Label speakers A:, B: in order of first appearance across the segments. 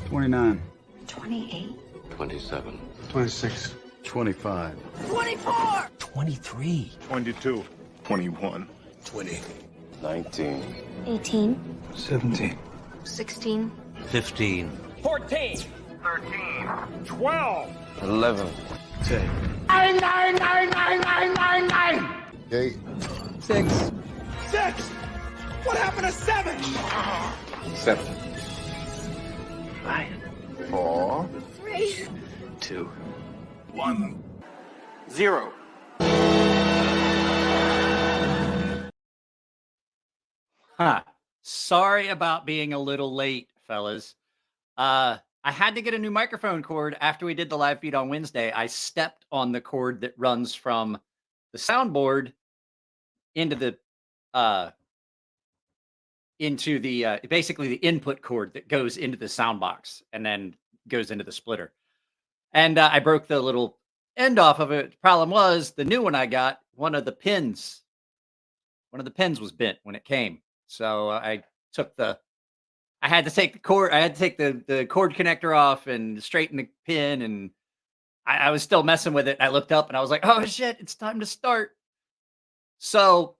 A: 29.
B: 28.
C: 27.
A: 26. 25.
B: 24.
D: 23.
A: 22. 21.
D: 20.
C: 19.
B: 18.
A: 17.
B: 16.
D: 15.
E: 14.
A: 13. 12.
C: 11.
A: 10.
C: 8.
D: 6.
E: 6. What happened to 7?
C: 7.
A: 5.
C: 4.
B: 3.
A: 2. 1.
E: 0.
F: Huh. Sorry about being a little late, fellas. I had to get a new microphone cord after we did the live feed on Wednesday. I stepped on the cord that runs from the soundboard into the basically the input cord that goes into the sound box and then goes into the splitter. And I broke the little end off of it. The problem was the new one I got, one of the pins was bent when it came. So I had to take the cord. I had to take the cord connector off and straighten the pin. And I was still messing with it. I looked up and I was like, oh shit, it's time to start. So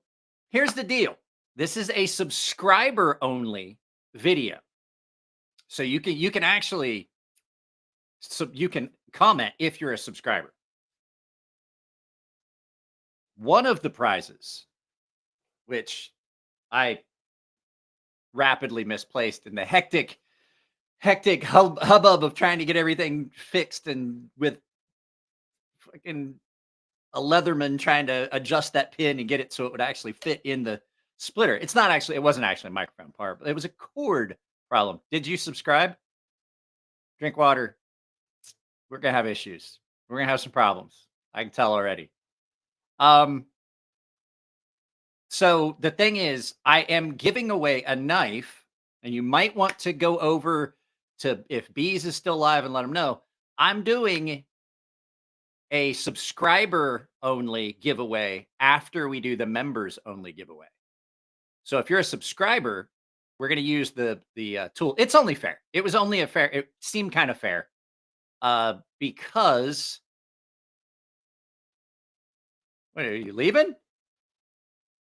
F: here's the deal. This is a subscriber only video. So you can actually, you can comment if you're a subscriber. One of the prizes, which I rapidly misplaced in the hectic hubbub of trying to get everything fixed, and with fucking a Leatherman trying to adjust that pin and get it so it would actually fit in the splitter. It wasn't actually a microphone part, but it was a cord problem. Did you subscribe? Drink water. We're gonna have issues. We're gonna have some problems. I can tell already. So the thing is, I am giving away a knife, and you might want to go over to, if Bees is still live, and let them know I'm doing a subscriber only giveaway after we do the members only giveaway. So if you're a subscriber, we're going to use the tool. It's only fair. It was only it seemed kind of fair because, wait, are you leaving?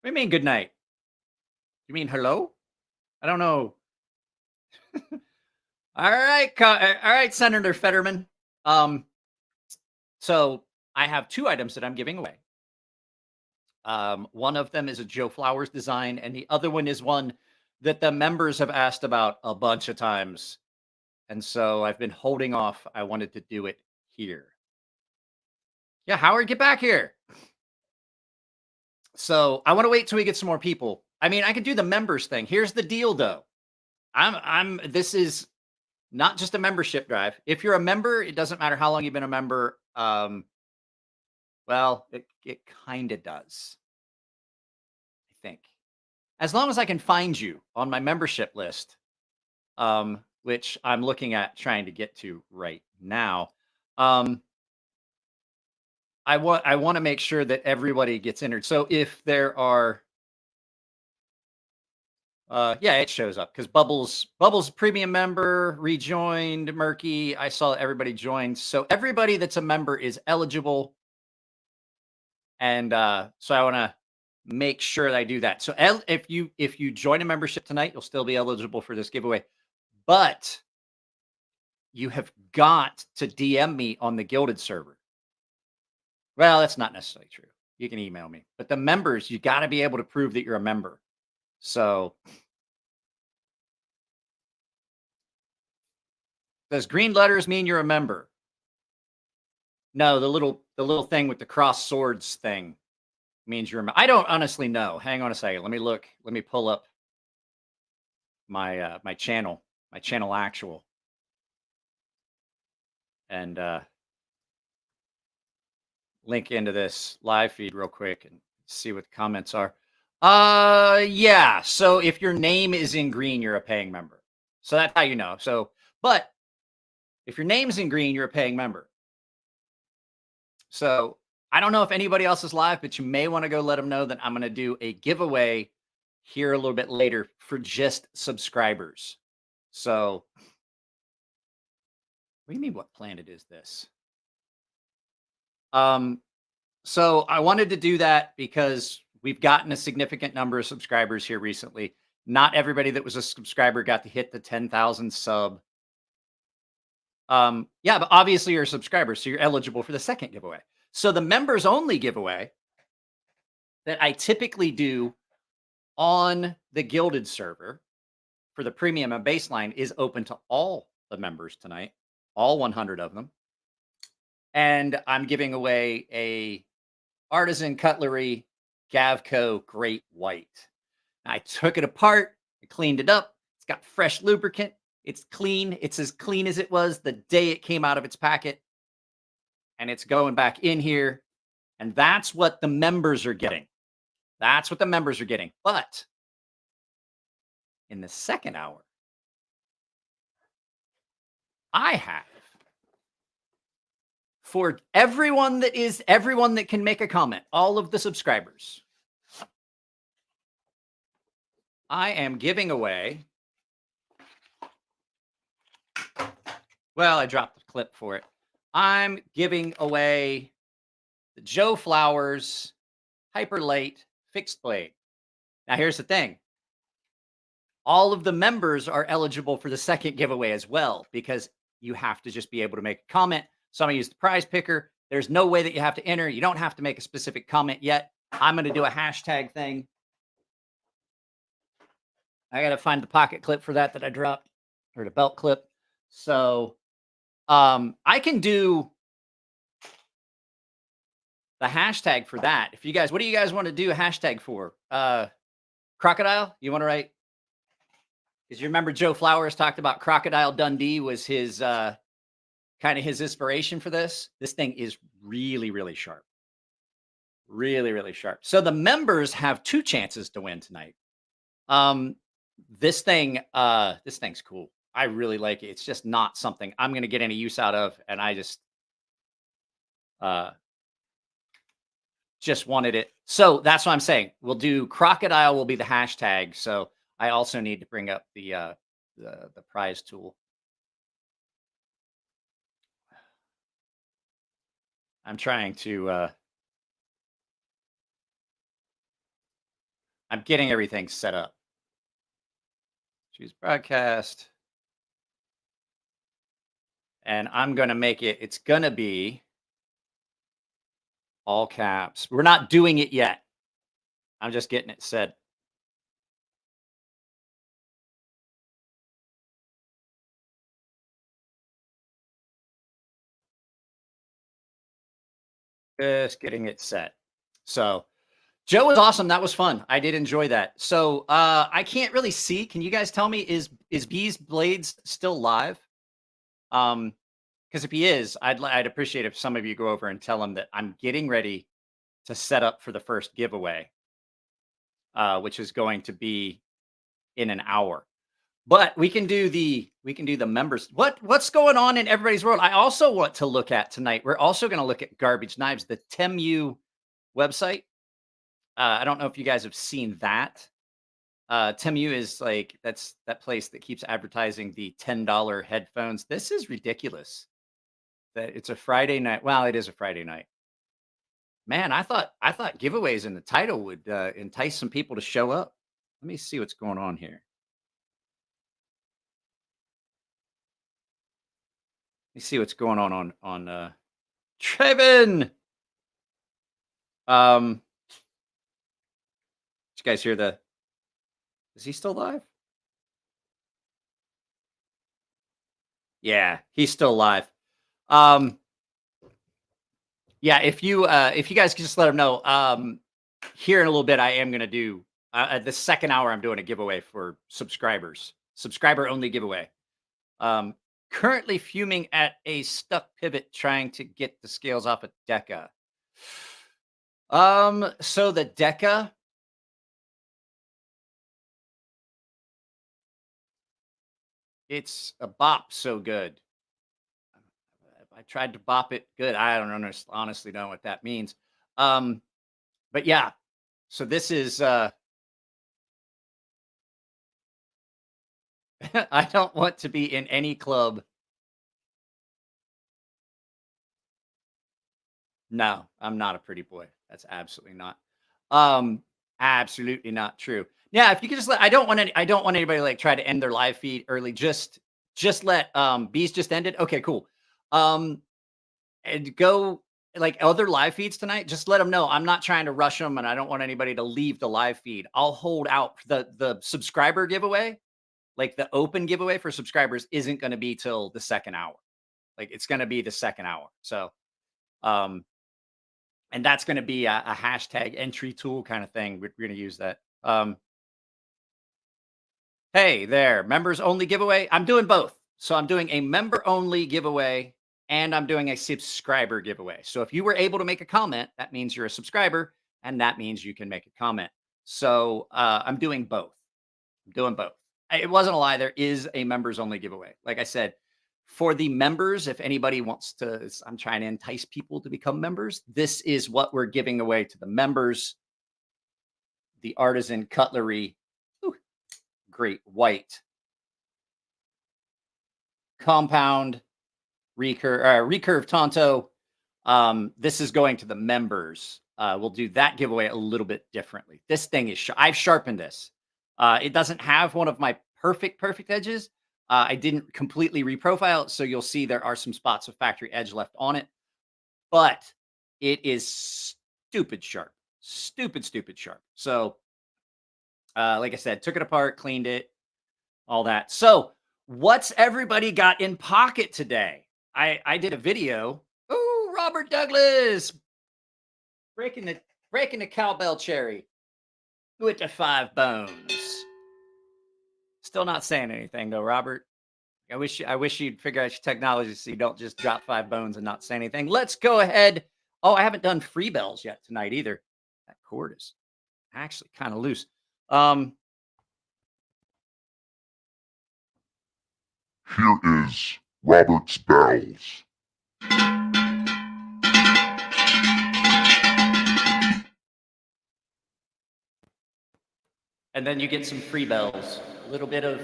F: What do you mean good night? You mean hello? I don't know. All right, Senator Fetterman. So I have two items that I'm giving away. One of them is a Joe Flowers design, and the other one is one that the members have asked about a bunch of times. And so I've been holding off. I wanted to do it here. Yeah, Howard, get back here. So I want to wait till we get some more people. I mean, I could do the members thing. Here's the deal, though. This is not just a membership drive. If you're a member, it doesn't matter how long you've been a member. Well, it kind of does, I think. As long as I can find you on my membership list, which I'm looking at trying to get to right now. I want to make sure that everybody gets entered. So if there are, yeah, it shows up because Bubbles premium member rejoined. Murky, I saw everybody joined. So everybody that's a member is eligible. And so I want to make sure that I do that. So if you join a membership tonight, you'll still be eligible for this giveaway. But you have got to DM me on the Gilded server. Well, that's not necessarily true. You can email me. But the members, you got to be able to prove that you're a member. So does green letters mean you're a member? No, the little thing with the cross swords thing means you're a member. I don't honestly know. Hang on a second. Let me look. Let me pull up my my channel actual. And link into this live feed real quick and see what the comments are. Yeah. So if your name is in green, you're a paying member. So that's how you know. So, but if your name's in green, you're a paying member. So I don't know if anybody else is live, but you may want to go let them know that I'm going to do a giveaway here a little bit later for just subscribers. So What do you mean, what planet is this? So I wanted to do that because we've gotten a significant number of subscribers here recently. Not everybody that was a subscriber got to hit the 10,000 sub. Yeah, but obviously you're a subscriber, so you're eligible for the second giveaway. So the members only giveaway that I typically do on the Gilded server for the premium and baseline is open to all the members tonight, all 100 of them. And I'm giving away a Artisan Cutlery Gavco Great White. I took it apart, I cleaned it up. It's got fresh lubricant. It's clean. It's as clean as it was the day it came out of its packet. And it's going back in here. And that's what the members are getting. That's what the members are getting. But in the second hour, I have, for everyone that can make a comment, all of the subscribers, I am giving away, well, I dropped the clip for it. I'm giving away the Joe Flowers Hyper Late Fixed Blade. Now, here's the thing. All of the members are eligible for the second giveaway as well, because you have to just be able to make a comment. So I'm going to use the prize picker. There's no way that you have to enter. You don't have to make a specific comment yet. I'm going to do a hashtag thing. I got to find the pocket clip for that I dropped, or the belt clip. So I can do the hashtag for that. If you guys, what do you guys want to do a hashtag for? Crocodile? You want to write? Because you remember Joe Flowers talked about Crocodile Dundee was his kind of his inspiration for this. This thing is really, really sharp. Really, really sharp. So the members have 2 chances to win tonight. This thing's cool. I really like it. It's just not something I'm going to get any use out of. And I just wanted it. So that's what I'm saying. We'll do Crocodile will be the hashtag. So I also need to bring up the prize tool. I'm trying to, I'm getting everything set up. Choose broadcast. And I'm going to make it, it's going to be all caps. We're not doing it yet. I'm just getting it set. Just getting it set. So Joe was awesome. That was fun. I did enjoy that. So I can't really see. Can you guys tell me, is B's Blades still live? Because if he is, I'd appreciate if some of you go over and tell him that I'm getting ready to set up for the first giveaway, which is going to be in an hour. But we can do the members. What's going on in everybody's world? I also want to look at tonight. We're also going to look at Garbage Knives, the Temu website. I don't know if you guys have seen that. Temu is like that place that keeps advertising the $10 headphones. This is ridiculous. That it's a Friday night. Well, it is a Friday night. Man, I thought giveaways in the title would entice some people to show up. Let me see what's going on here. Let me see what's going on Trevin. Did you guys hear is he still live? Yeah, he's still live. Yeah, if you guys could just let him know, here in a little bit, I am going to do the second hour. I'm doing a giveaway for subscribers, subscriber only giveaway. Currently fuming at a stuck pivot, trying to get the scales off a Deca. So the Deca, it's a bop so good. I tried to bop it good. I don't honestly know what that means. But yeah, so this is I don't want to be in any club No, I'm not a pretty boy. That's absolutely not. Absolutely not true. Yeah, if you could just let I don't want anybody to like try to end their live feed early. Just let Bees just ended. Okay, cool. And go like other live feeds tonight. Just let them know I'm not trying to rush them, and I don't want anybody to leave the live feed. I'll hold out the subscriber giveaway, like the open giveaway for subscribers, isn't going to be till the second hour. Like it's going to be the second hour. So, and that's going to be a hashtag entry tool kind of thing. We're going to use that. Hey there, members only giveaway. I'm doing both. So I'm doing a member only giveaway and I'm doing a subscriber giveaway. So if you were able to make a comment, that means you're a subscriber and that means you can make a comment. So I'm doing both. I'm doing both. It wasn't a lie. There is a members only giveaway. Like I said, for the members, if anybody wants to, I'm trying to entice people to become members. This is what we're giving away to the members. The Artisan Cutlery. Ooh, great white. Compound recurve Tonto. This is going to the members. We'll do that giveaway a little bit differently. This thing is, I've sharpened this. It doesn't have one of my perfect edges. I didn't completely reprofile it, so you'll see there are some spots of factory edge left on it, but it is stupid sharp, stupid sharp. So, like I said, took it apart, cleaned it, all that. So, what's everybody got in pocket today? I did a video. Ooh, Robert Douglas breaking the cowbell cherry with the 5 bones. Still not saying anything though, Robert. I wish you'd figure out your technology so you don't just drop 5 bones and not say anything. Let's go ahead. Oh, I haven't done free bells yet tonight either. That cord is actually kind of loose.
G: Here is Robert's bells.
F: And then you get some free bells. A little bit of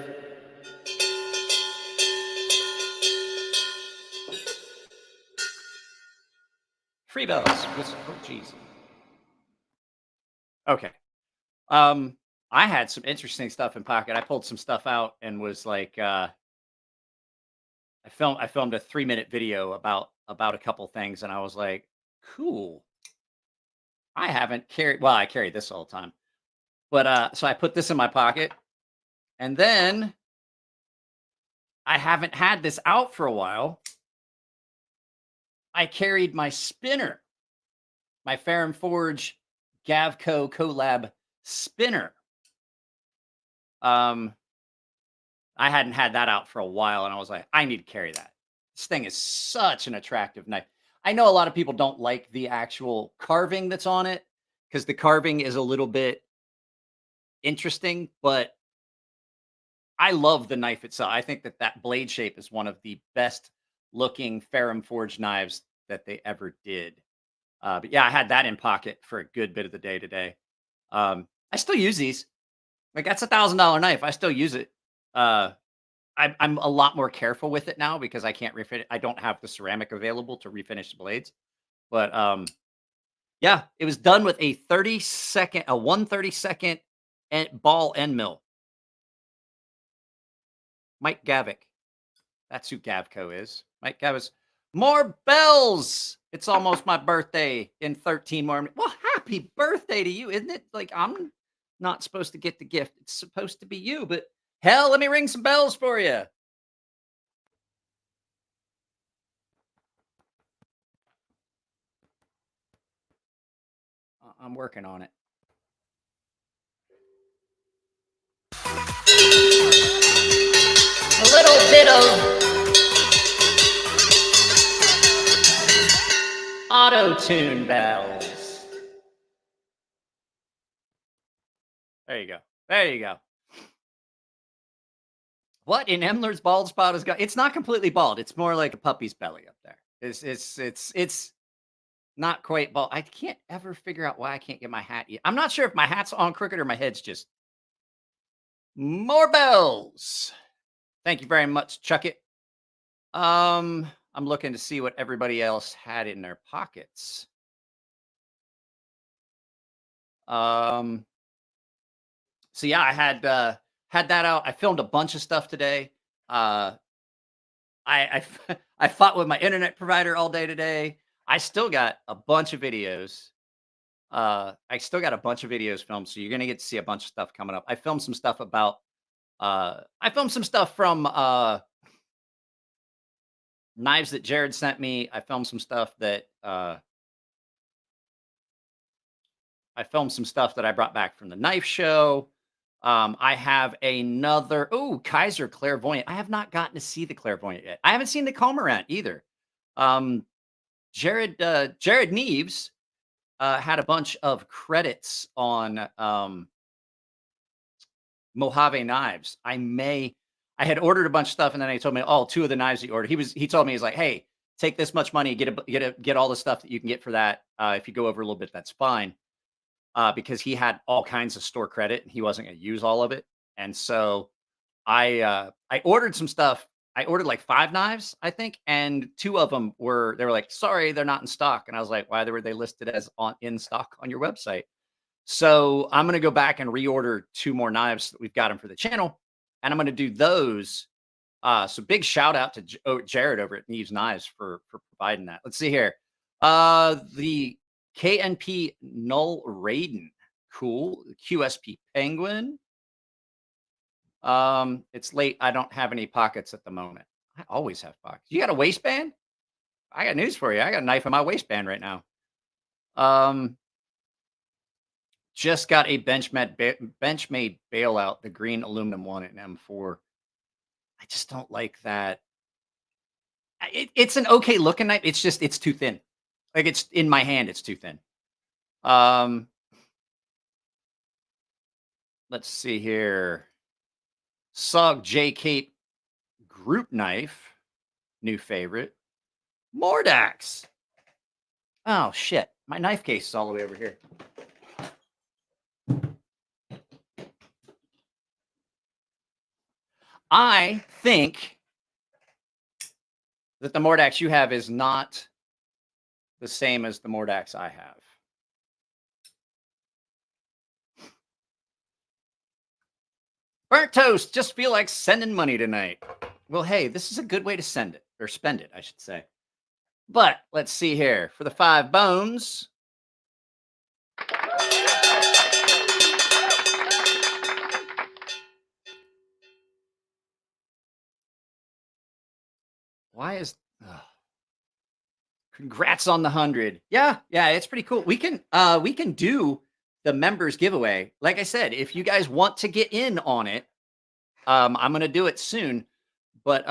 F: free bells. Oh, geez. Okay. I had some interesting stuff in pocket. I pulled some stuff out and was like, I filmed a 3-minute video about a couple things, and I was like, cool. I haven't carried. Well, I carry this all the time, but so I put this in my pocket, and then I haven't had this out for a while. I carried my spinner, my Ferrum Forge Gavco collab spinner. I hadn't had that out for a while, and I was like, I need to carry that. This thing is such an attractive knife. I know a lot of people don't like the actual carving that's on it because the carving is a little bit interesting, but I love the knife itself. I think that blade shape is one of the best looking Ferrum Forge knives that they ever did. But yeah, I had that in pocket for a good bit of the day today. I still use these. Like that's $1,000 knife. I still use it. I'm a lot more careful with it now because I can't refit it. I don't have the ceramic available to refinish the blades. But yeah, it was done with a 1/32 ball end mill. Mike Gavick. That's who Gavco is. Mike Gavick. More bells. It's almost my birthday in 13 more minutes. Well, happy birthday to you. Isn't it? Like I'm not supposed to get the gift. It's supposed to be you, but hell, let me ring some bells for you. I'm working on it. A little bit of auto-tune bells. There you go. There you go. What in Emler's bald spot has got? It's not completely bald. It's more like a puppy's belly up there. It's not quite bald. I can't ever figure out why I can't get my hat. I'm not sure if my hat's on crooked or my head's just more bells. Thank you very much, Chuck It. I'm looking to see what everybody else had in their pockets. So yeah, I had that out. I filmed a bunch of stuff today. I fought with my internet provider all day today. I still got a bunch of videos. I still got a bunch of videos filmed, so you're gonna get to see a bunch of stuff coming up. I filmed some stuff about. I filmed some stuff from knives that Jared sent me. I filmed some stuff that I brought back from the knife show. I have another. Oh, Kaiser Clairvoyant. I have not gotten to see the Clairvoyant yet. I haven't seen the Cormorant either. Jared Neves had a bunch of credits on Mojave knives. I had ordered a bunch of stuff, and then he told me, oh, 2 of the knives he ordered. He told me, he's like, hey, take this much money, get all the stuff that you can get for that. If you go over a little bit, that's fine. Because he had all kinds of store credit and he wasn't going to use all of it. And so I ordered some stuff. I ordered like 5 knives, I think, and 2 of them they were like, sorry, they're not in stock. And I was like, why were they listed as in stock on your website? So I'm going to go back and reorder 2 more knives that we've got them for the channel. And I'm going to do those. So big shout out to Jared over at Neves Knives for providing that. Let's see here. The KNP Null Raiden. Cool. QSP Penguin. It's late. I don't have any pockets at the moment. I always have pockets. You got a waistband? I got news for you. I got a knife in my waistband right now. Just got a Benchmade bailout, the green aluminum one in M4. I just don't like that. It's an okay looking knife. It's too thin. Like, it's in my hand, it's too thin. Let's see here. SOG J Cape group knife, new favorite. Mordax. Oh shit, my knife case is all the way over here. I think that the Mordax you have is not the same as the Mordax I have. Burnt toast, just feel like sending money tonight. Well, hey, this is a good way to send it, or spend it, I should say. But let's see here. For the 5 bones. Why is... Congrats on the 100. Yeah, it's pretty cool. We can do the members giveaway. Like I said, if you guys want to get in on it, I'm going to do it soon. But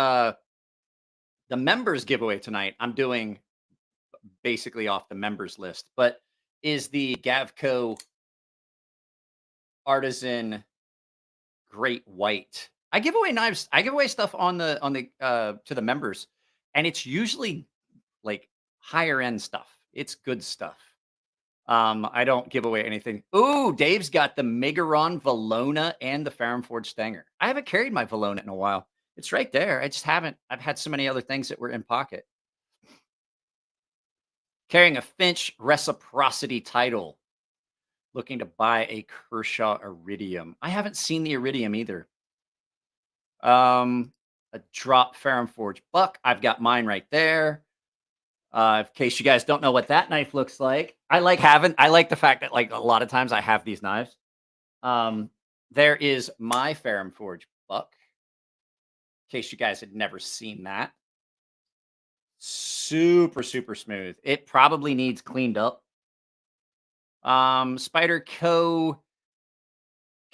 F: the members giveaway tonight, I'm doing basically off the members list, but is the Gavco Artisan Great White. I give away knives. I give away stuff on the to the members, and it's usually like higher end stuff. It's good stuff. I don't give away anything. Ooh, Dave's got the Megaron Valona and the Ferrum Forge Stanger. I haven't carried my Valona in a while. It's right there. I just haven't. I've had so many other things that were in pocket. Carrying a Finch Reciprocity title. Looking to buy a Kershaw Iridium. I haven't seen the Iridium either. A drop Ferrum Forge buck. I've got mine right there. In case you guys don't know what that knife looks like, I like the fact that like a lot of times I have these knives. There is my Ferrum Forge buck. In case you guys had never seen that. Super, super smooth. It probably needs cleaned up. Spyderco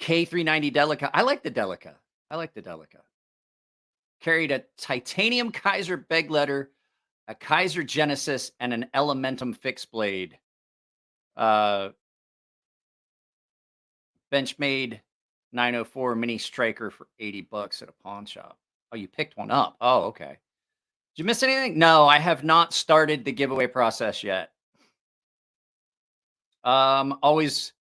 F: K390 Delica. I like the Delica. Carried a titanium Kaiser Begletter, a Kaiser Genesis, and an Elementum fixed blade. Benchmade 904 mini striker for $80 at a pawn shop. Oh, you picked one up. Oh, okay. Did you miss anything? No, I have not started the giveaway process yet. Always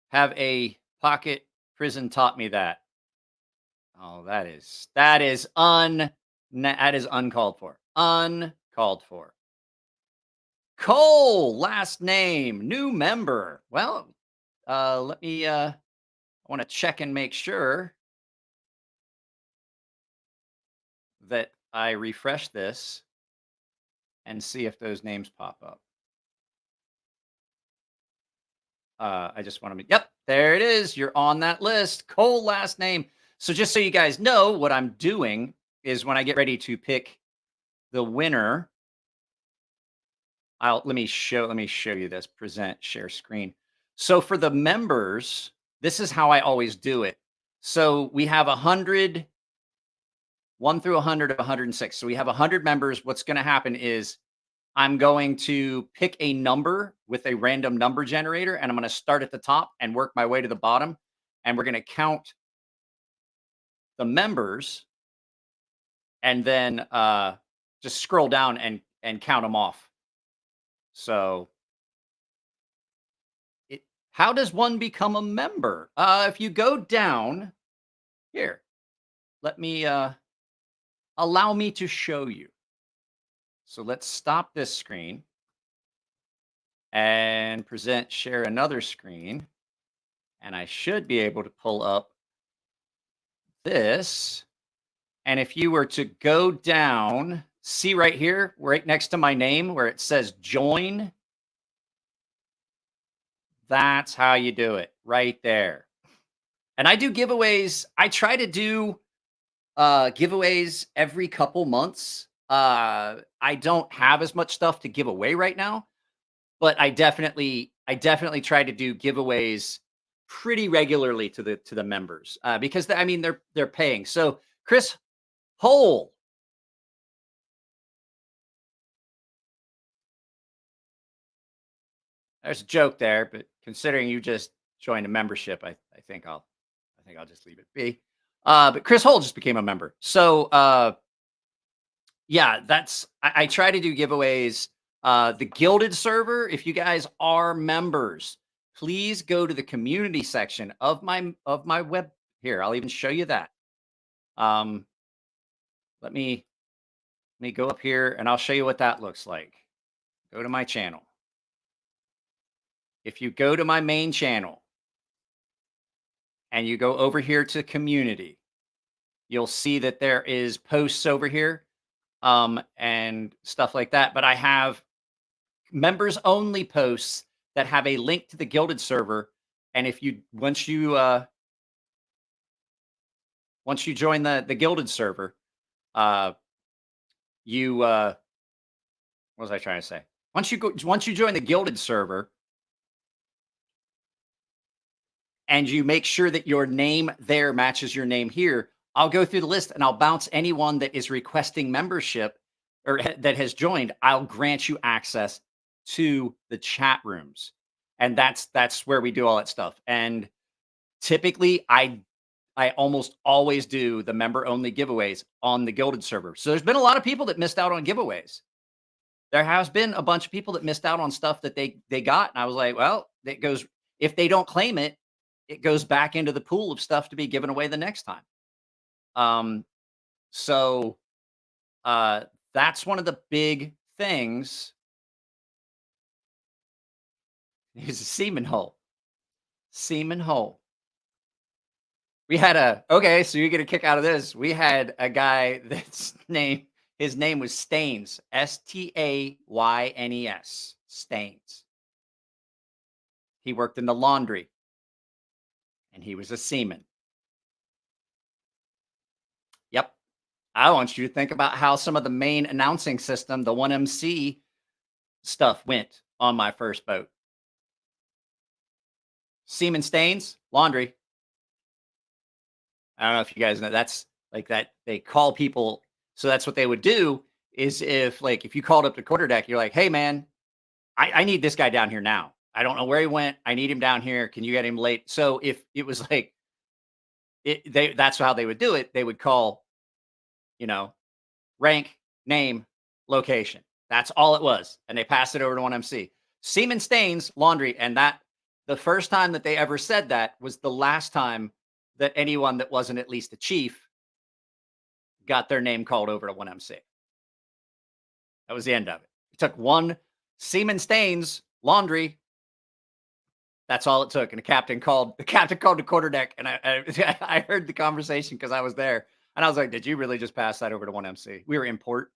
F: have a pocket. Prison taught me that. Oh, that is uncalled for. Uncalled for. Cole, last name, new member. Well, Let me. I want to check and make sure that I refresh this and see if those names pop up. I just want to. Yep, there it is. You're on that list. Cole last name. So just so you guys know, what I'm doing is when I get ready to pick the winner, let me show you this. Present, share screen. So for the members, this is how I always do it. So we have 100, 1 through 100 of 106. So we have 100 members. What's going to happen is I'm going to pick a number with a random number generator, and I'm going to start at the top and work my way to the bottom. And we're going to count the members and then just scroll down and count them off. So how does one become a member? If you go down here, let me allow me to show you. So let's stop this screen and present, share another screen. And I should be able to pull up this. And if you were to go down, see right here, right next to my name where it says join. That's how you do it right there. And I do giveaways. I try to do giveaways every couple months. I don't have as much stuff to give away right now, but I definitely try to do giveaways pretty regularly to the members because I mean they're paying. So Chris Hole, there's a joke there, but considering you just joined a membership, I think I'll just leave it be. But Chris Hole just became a member, so yeah, I try to do giveaways. The Gilded server, if you guys are members, please go to the community section of my web here. I'll even show you that. Let me go up here and I'll show you what that looks like. Go to my channel. If you go to my main channel and you go over here to community, you'll see that there is posts over here. And stuff like that. But I have members only posts that have a link to the Gilded server. And if you once you join the Gilded server, what was I trying to say? Once you join the Gilded server and you make sure that your name there matches your name here, I'll go through the list and I'll bounce anyone that is requesting membership or that has joined. I'll grant you access to the chat rooms. And that's where we do all that stuff. And typically I almost always do the member only giveaways on the Gilded server. So there's been a lot of people that missed out on giveaways. There has been a bunch of people that missed out on stuff that they got. And I was like, well, it goes, if they don't claim it, it goes back into the pool of stuff to be given away the next time. So that's one of the big things. Here's a semen hole. Semen hole. We had so you get a kick out of this. We had a guy his name was Stains, Staynes, Stains. He worked in the laundry and he was a seaman. Yep. I want you to think about how some of the main announcing system, the 1MC stuff went on my first boat. Semen Stains, laundry. I don't know if you guys know, that's like that. They call people. So that's what they would do is if you called up the quarterdeck, you're like, hey man, I need this guy down here now. I don't know where he went. I need him down here. Can you get him late? So if it was like, that's how they would do it. They would call, rank, name, location. That's all it was. And they passed it over to 1MC. Semen Stains, laundry. And the first time that they ever said that was the last time that anyone that wasn't at least a chief got their name called over to 1MC. That was the end of it. It took one Semen Stains, laundry. That's all it took. And the captain called the quarterdeck, and I heard the conversation because I was there. And I was like, did you really just pass that over to 1MC? We were in port.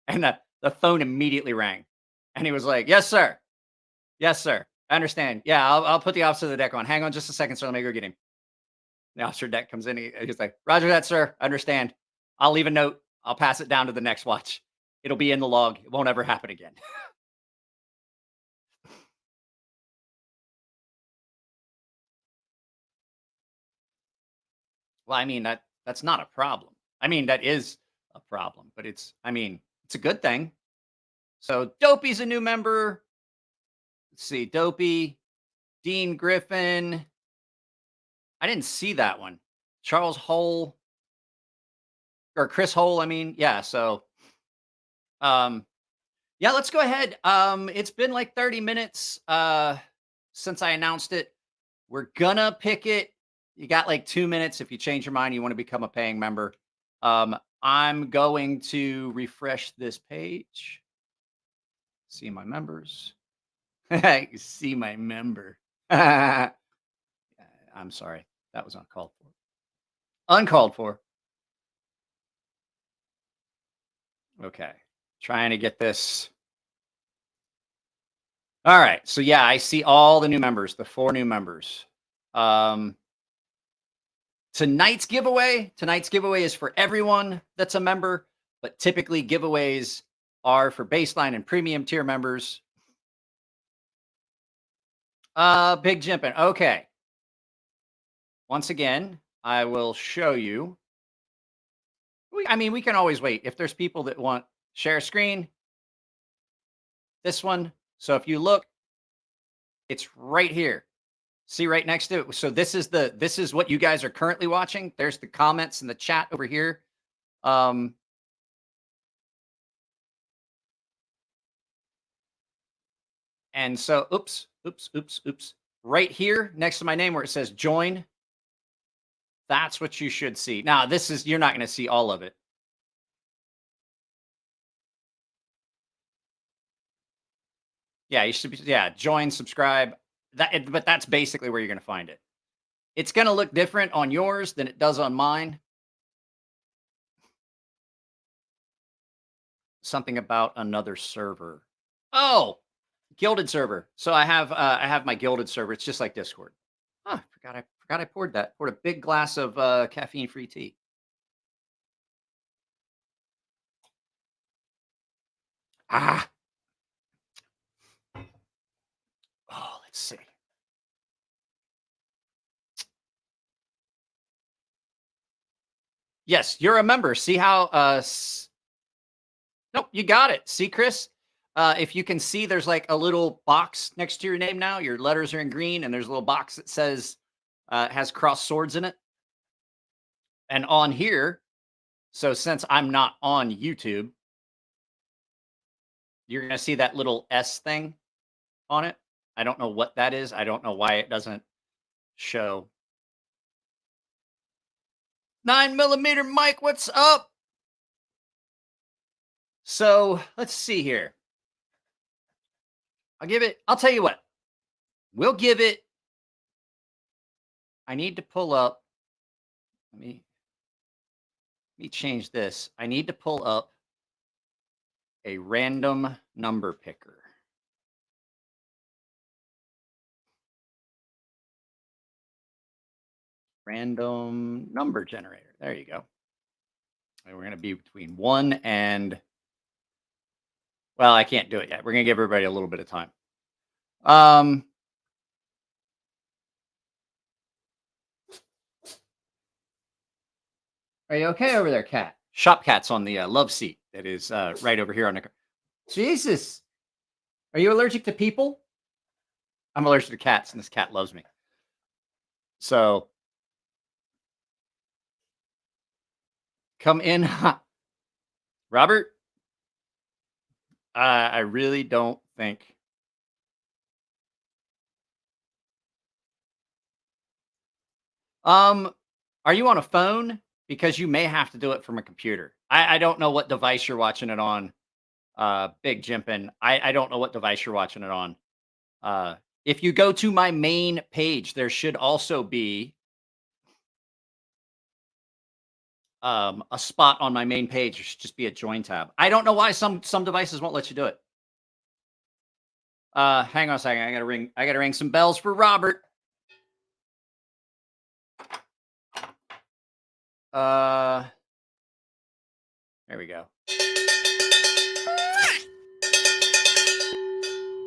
F: And the phone immediately rang. And he was like, yes, sir. Yes, sir. I understand. Yeah, I'll put the officer of the deck on. Hang on just a second, sir. Let me go get him. The officer deck comes in. He's like, roger that, sir. I understand. I'll leave a note. I'll pass it down to the next watch. It'll be in the log. It won't ever happen again. Well, I mean, that's not a problem. I mean, that is a problem, but it's a good thing. So Dopey's a new member. Let's see, Dopey, Dean Griffin. I didn't see that one. Charles Hole or Chris Hole. I mean, yeah. So, yeah, let's go ahead. It's been like 30 minutes since I announced it. We're gonna pick it. You got like 2 minutes. If you change your mind, you want to become a paying member. I'm going to refresh this page. See my members. See my member. I'm sorry. That was uncalled for. Uncalled for. Okay. Trying to get this. All right. So yeah, I see all the new members, the 4 new members. Tonight's giveaway is for everyone that's a member, but typically giveaways are for baseline and premium tier members. Big Jimpin'. Okay. Once again, I will show you. We can always wait. If there's people that want share screen, this one. So if you look, it's right here. See right next to it. So this is what you guys are currently watching. There's the comments in the chat over here. And so, oops. Right here next to my name where it says join. That's what you should see. Now, you're not going to see all of it. Yeah, you should be, join, subscribe. But that's basically where you're going to find it. It's going to look different on yours than it does on mine. Something about another server. Oh, Gilded server. So I have my Gilded server. It's just like Discord. Oh, forgot I poured that. Poured a big glass of caffeine-free tea. Oh, let's see. Yes, you're a member. See how nope, you got it. See, Chris? If you can see, there's like a little box next to your name now. Your letters are in green, and there's a little box that says has crossed swords in it. And on here, so since I'm not on YouTube, you're going to see that little S thing on it. I don't know what that is. I don't know why it doesn't show. 9mm Mike, what's up? So let's see here. I'll tell you what. We'll give it. I need to pull up. Let me change this. I need to pull up a random number picker. Random number generator. There you go. And we're going to be between 1 and, well, I can't do it yet. We're going to give everybody a little bit of time. Are you okay over there, Cat? Shop Cat's on the love seat that is right over here on the. Jesus. Are you allergic to people? I'm allergic to cats, and this cat loves me. So come in, Robert. I really don't think. Are you on a phone? Because you may have to do it from a computer. I don't know what device you're watching it on. Big Jimpin'. I don't know what device you're watching it on. If you go to my main page, there should also be a spot on my main page. There should just be a join tab. I don't know why some devices won't let you do it. Hang on a second. I gotta ring some bells for Robert. There we go.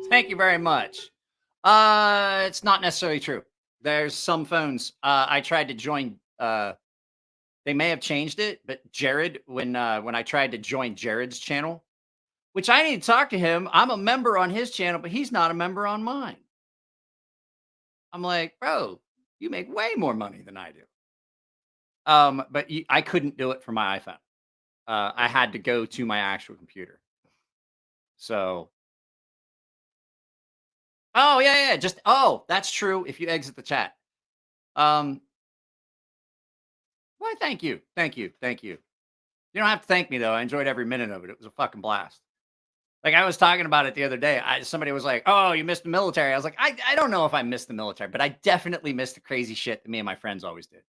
F: Thank you very much. It's not necessarily true. There's some phones. I tried to join. They may have changed it, but Jared, when I tried to join Jared's channel, which I need to talk to him. I'm a member on his channel, but he's not a member on mine. I'm like, bro, you make way more money than I do. But I couldn't do it for my iPhone. I had to go to my actual computer. So, oh yeah. That's true. If you exit the chat, why? Thank you. You don't have to thank me though. I enjoyed every minute of it. It was a fucking blast. Like I was talking about it the other day. Somebody was like, "Oh, you missed the military." I was like, I don't know if I missed the military, but I definitely missed the crazy shit that me and my friends always did.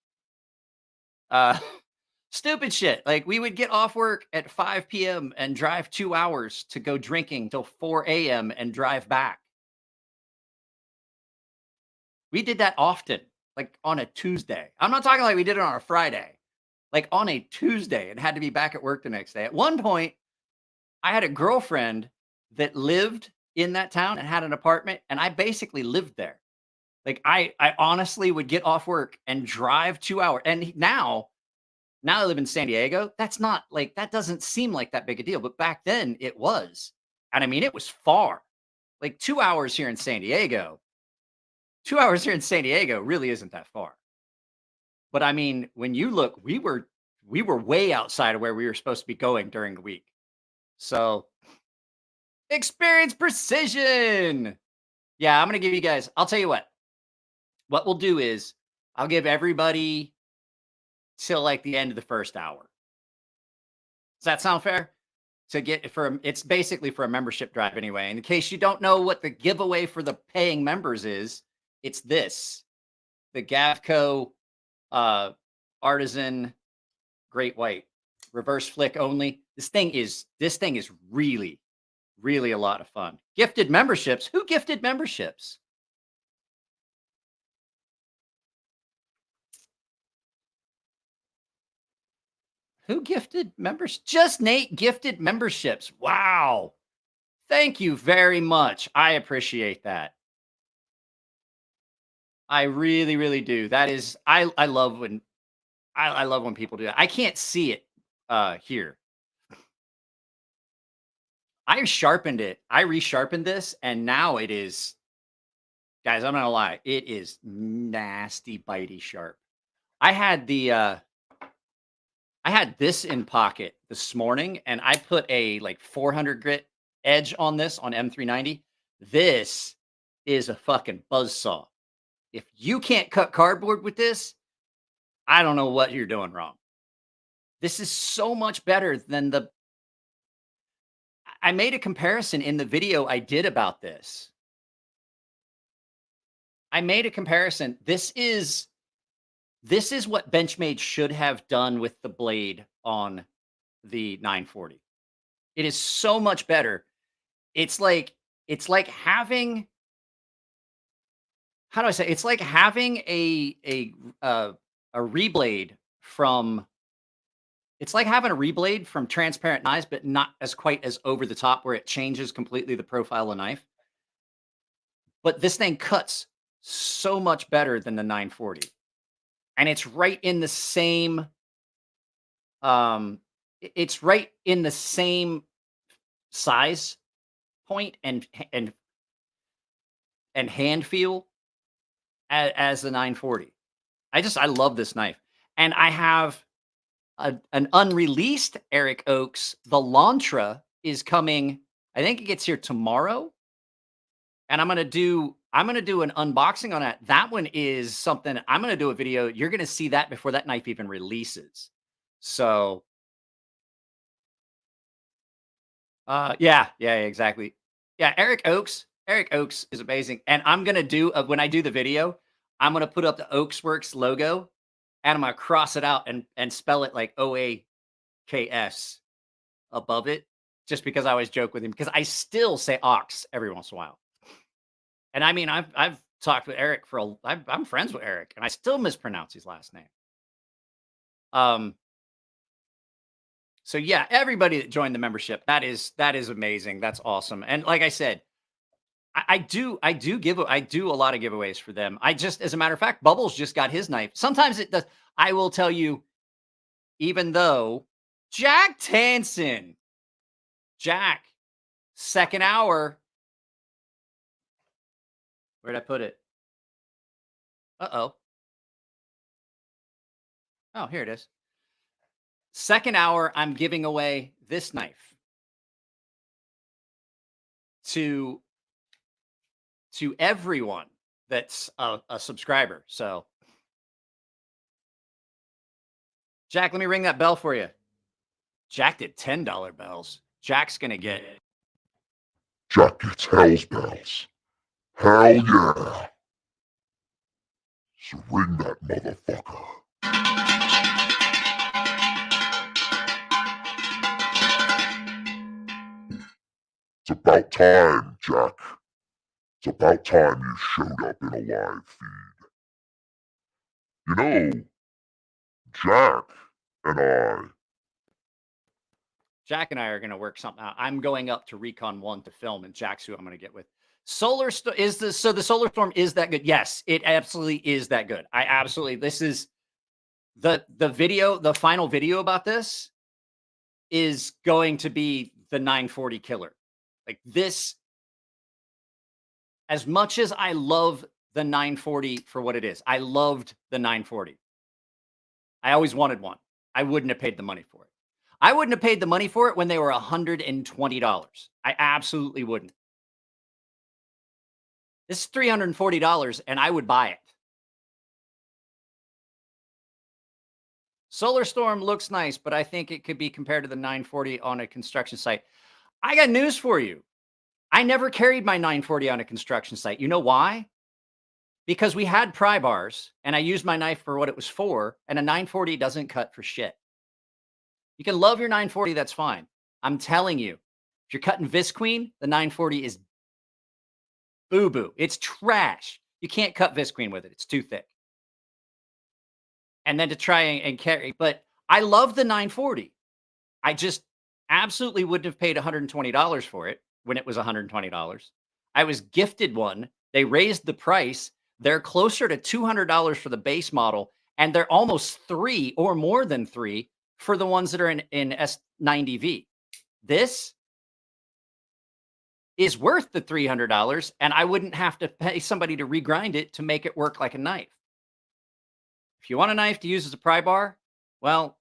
F: Stupid shit. Like we would get off work at 5 p.m. and drive 2 hours to go drinking till 4 a.m. and drive back. We did that often, like on a Tuesday. I'm not talking like we did it on a Friday, like on a Tuesday and had to be back at work the next day. At one point, I had a girlfriend that lived in that town and had an apartment, and I basically lived there. Like I honestly would get off work and drive 2 hours. And now I live in San Diego. That's not like, that doesn't seem like that big a deal. But back then it was. And I mean, it was far. Like 2 hours here in San Diego. 2 hours here in San Diego really isn't that far. But I mean, when you look, we were way outside of where we were supposed to be going during the week. So experience precision. Yeah, I'm going to give you guys, I'll tell you what we'll do is I'll give everybody till like the end of the first hour. Does that sound fair? To get it's basically for a membership drive anyway. And in case you don't know what the giveaway for the paying members is, it's this, the Gavco Artisan Great White reverse flick only. This thing is really, really a lot of fun. Gifted memberships. Who gifted memberships? Who gifted members? Just Nate gifted memberships. Wow. Thank you very much. I appreciate that. I really, really do. That is, I love when people do that. I can't see it here. I sharpened it. I resharpened this, and now it is, guys, I'm not gonna lie, it is nasty bitey sharp. I had this in pocket this morning, and I put a like 400 grit edge on this on M390. This is a fucking buzzsaw. If you can't cut cardboard with this, I don't know what you're doing wrong. This is so much better than I made a comparison in the video I did about this. I made a comparison. This is what Benchmade should have done with the blade on the 940. It is so much better. It's like having, how do I say? It's like having a reblade from. It's like having a reblade from Transparent Knives, but not as quite as over the top, where it changes completely the profile of the knife. But this thing cuts so much better than the 940. And it's right in the same, it's right in the same size point and hand feel as the 940. I love this knife. And I have an unreleased Eric Oaks. The Lantra is coming. I think it gets here tomorrow. And I'm going to do an unboxing on that. That one is something I'm going to do a video. You're going to see that before that knife even releases. So, yeah, exactly. Yeah, Eric Oaks, Eric Oaks is amazing. And I'm going to do, when I do the video, I'm going to put up the Oaks Works logo and I'm going to cross it out and spell it like OAKS above it, just because I always joke with him, because I still say Ox every once in a while. And I mean, I've talked with Eric I'm friends with Eric and I still mispronounce his last name. So yeah, everybody that joined the membership, that is amazing. That's awesome. And like I said, I do a lot of giveaways for them. As a matter of fact, Bubbles just got his knife. Sometimes it does. I will tell you, even though Jack Tansen, Jack, second hour. Where'd I put it? Uh-oh. Oh, here it is. Second hour, I'm giving away this knife to everyone that's a subscriber. So, Jack, let me ring that bell for you. Jack did $10 bells. Jack's going to get...
G: Jack gets hell's bells. Hell yeah. So ring that motherfucker. It's about time, Jack. It's about time you showed up in a live feed. You know, Jack and I
F: are going to work something out. I'm going up to Recon 1 to film, and Jack's who I'm going to get with. The Solar Storm is that good? Yes, it absolutely is that good. This is the video, the final video about this is going to be the 940 killer. Like this, as much as I love the 940 for what it is, I loved the 940. I always wanted one. I wouldn't have paid the money for it. I wouldn't have paid the money for it when they were $120. I absolutely wouldn't. This is $340 and I would buy it. Solar Storm looks nice, but I think it could be compared to the 940 on a construction site. I got news for you. I never carried my 940 on a construction site. You know why? Because we had pry bars and I used my knife for what it was for, and a 940 doesn't cut for shit. You can love your 940, that's fine. I'm telling you, if you're cutting Visqueen, the 940 is boo-boo. It's trash. You can't cut Visqueen with it. It's too thick. And then to try and carry, but I love the 940. I just absolutely wouldn't have paid $120 for it when it was $120. I was gifted one. They raised the price. They're closer to $200 for the base model, and they're almost $3 or more than $3 for the ones that are in S90V. This is worth the $300, and I wouldn't have to pay somebody to regrind it to make it work like a knife. If you want a knife to use as a pry bar, well,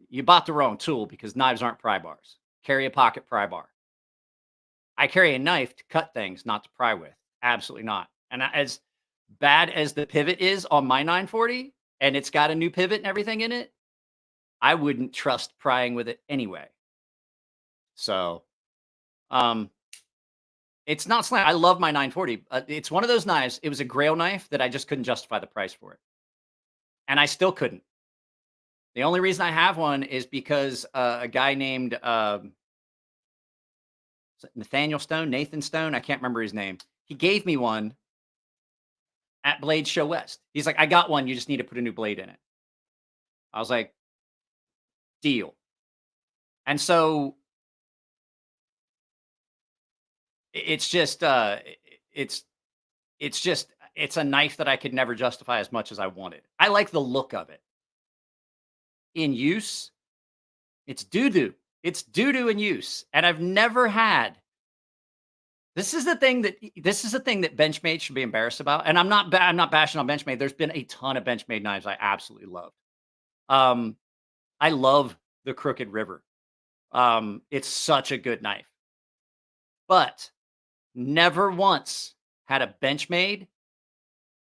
F: you bought the wrong tool, because knives aren't pry bars. Carry a pocket pry bar. I carry a knife to cut things, not to pry with. Absolutely not. And as bad as the pivot is on my 940, and it's got a new pivot and everything in it, I wouldn't trust prying with it anyway. So, it's not slam. I love my 940. It's one of those knives. It was a Grail knife that I just couldn't justify the price for it. And I still couldn't. The only reason I have one is because a guy named Nathan Stone, I can't remember his name. He gave me one at Blade Show West. He's like, I got one. You just need to put a new blade in it. I was like, deal. And so it's just, it's a knife that I could never justify as much as I wanted. I like the look of it. In use, it's doo-doo. It's doo-doo in use. And I've never had. This is the thing that Benchmade should be embarrassed about. And I'm not bashing on Benchmade. There's been a ton of Benchmade knives I absolutely love. I love the Crooked River. It's such a good knife. But never once had a Benchmade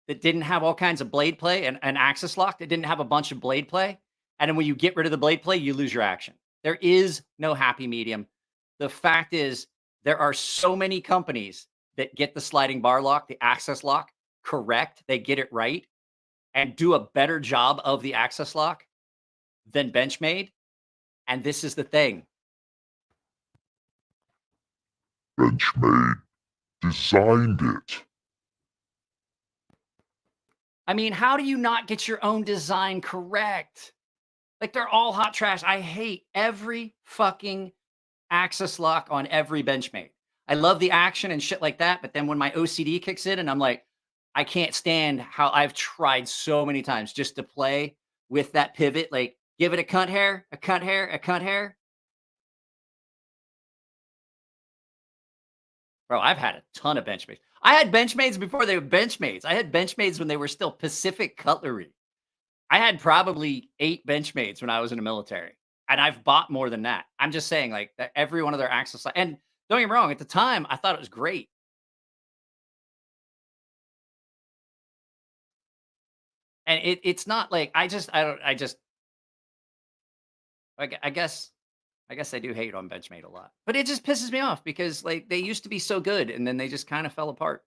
F: that didn't have all kinds of blade play and an axis lock that didn't have a bunch of blade play. And then when you get rid of the blade play, you lose your action. There is no happy medium. The fact is, there are so many companies that get the sliding bar lock, the access lock correct, they get it right, and do a better job of the access lock than Benchmade. And this is the thing.
G: Benchmade designed it.
F: I mean, how do you not get your own design correct? Like, they're all hot trash. I hate every fucking access lock on every Benchmade. I love the action and shit like that, but then when my OCD kicks in and I'm like, I can't stand how I've tried so many times just to play with that pivot, like give it a cunt hair, a cunt hair, a cunt hair. Bro, I've had a ton of Benchmades. I had Benchmades before they were Benchmades. I had Benchmades when they were still Pacific Cutlery. I had probably 8 Benchmades when I was in the military, and I've bought more than that. I'm just saying, like, that every one of their access, and don't get me wrong, at the time, I thought it was great. And it's not like I guess I do hate on Benchmade a lot, but it just pisses me off because like they used to be so good and then they just kind of fell apart.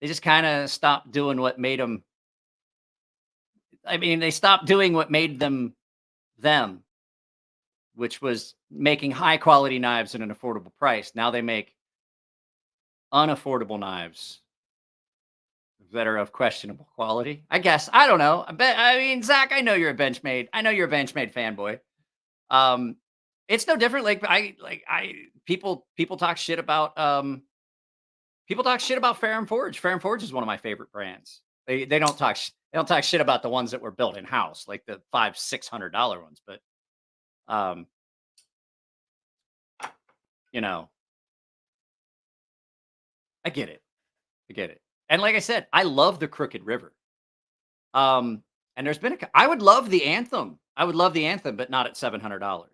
F: They just kind of stopped doing what made them. I mean, they stopped doing what made them, which was making high quality knives at an affordable price. Now they make unaffordable knives that are of questionable quality. I guess. I don't know. I mean, Zach, I know you're a Benchmade. I know you're a Benchmade fanboy. It's no different. People talk shit about Ferrum Forge. Ferrum Forge is one of my favorite brands. They don't talk shit about the ones that were built in house, like the $500-$600 ones. But you know, I get it. And like I said, I love the Crooked River. And there's been I would love the Anthem. But not at $700.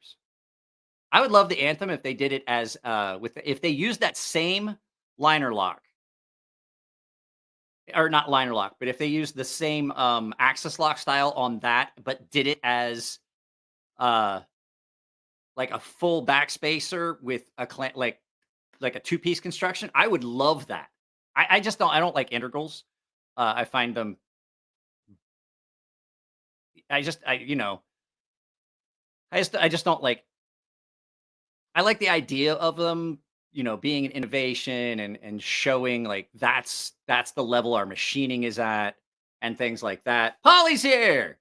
F: I would love the Anthem if they did it as if they used that same liner lock. Or not liner lock, but if they used the same access lock style on that, but did it as like a full backspacer with a like a 2-piece construction, I would love that. I just don't like integrals. I find them I just don't like. I like the idea of them, being an innovation and showing like that's the level our machining is at and things like that. Polly's here.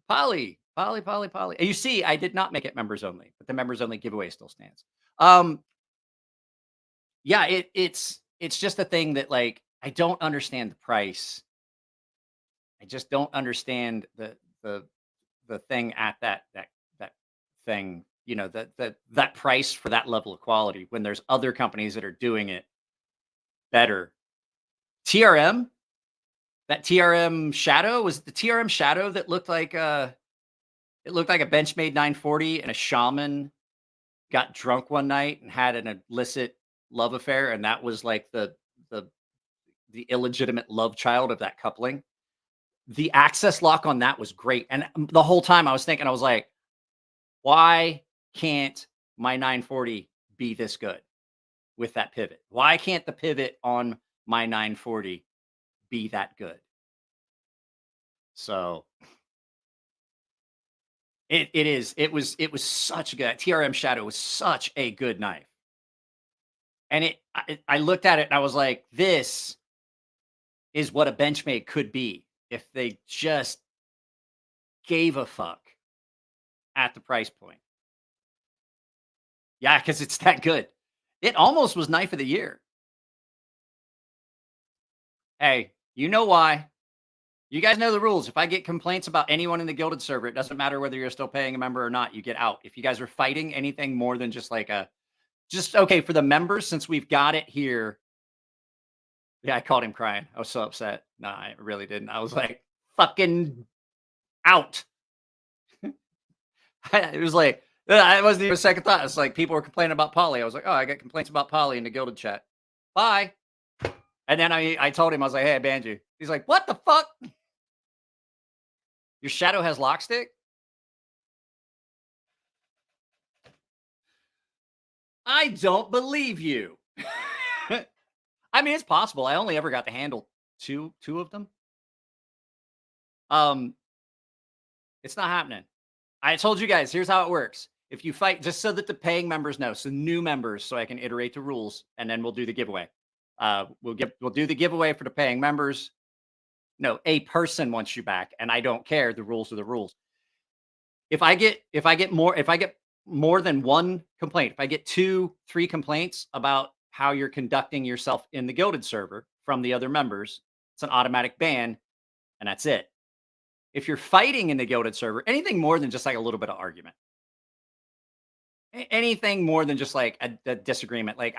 F: Polly. And you see, I did not make it members only, but the members only giveaway still stands. Yeah, it's just a thing that like I don't understand the price. I just don't understand the thing at that thing, that price for that level of quality when there's other companies that are doing it better. TRM, that TRM Shadow was the TRM Shadow that looked like a Benchmade 940 and a shaman got drunk one night and had an illicit love affair, and that was like the illegitimate love child of that coupling. The access lock on that was great. And the whole time I was thinking, I was like, why can't my 940 be this good with that pivot? Why can't the pivot on my 940 be that good? So it was such a good, TRM Shadow was such a good knife. And I looked at it and I was like, this is what a Benchmade could be if they just gave a fuck at the price point. Yeah, because it's that good. It almost was Knife of the Year. Hey, you know why. You guys know the rules. If I get complaints about anyone in the Gilded server, it doesn't matter whether you're still paying a member or not, you get out. If you guys are fighting anything more than just like okay, for the members, since we've got it here. Yeah, I called him crying. I was so upset. No, I really didn't. I was like, fucking out. It was like, I wasn't even a second thought. It's like people were complaining about Polly. I was like, oh, I got complaints about Polly in the Gilded chat. Bye. And then I told him, I was like, hey, I banned you. He's like, what the fuck? Your Shadow has lock stick? I don't believe you. I mean, it's possible. I only ever got to handle two of them. It's not happening. I told you guys, here's how it works. If you fight, just so that the paying members know, so new members, so I can iterate the rules, and then we'll do the giveaway. We'll do the giveaway for the paying members. No, a person wants you back, and I don't care. The rules are the rules. If I get more than one complaint, if I get 2, 3 complaints about how you're conducting yourself in the Guilded server from the other members, it's an automatic ban, and that's it. If you're fighting in the Guilded server, anything more than just like a little bit of argument, anything more than just like a disagreement, like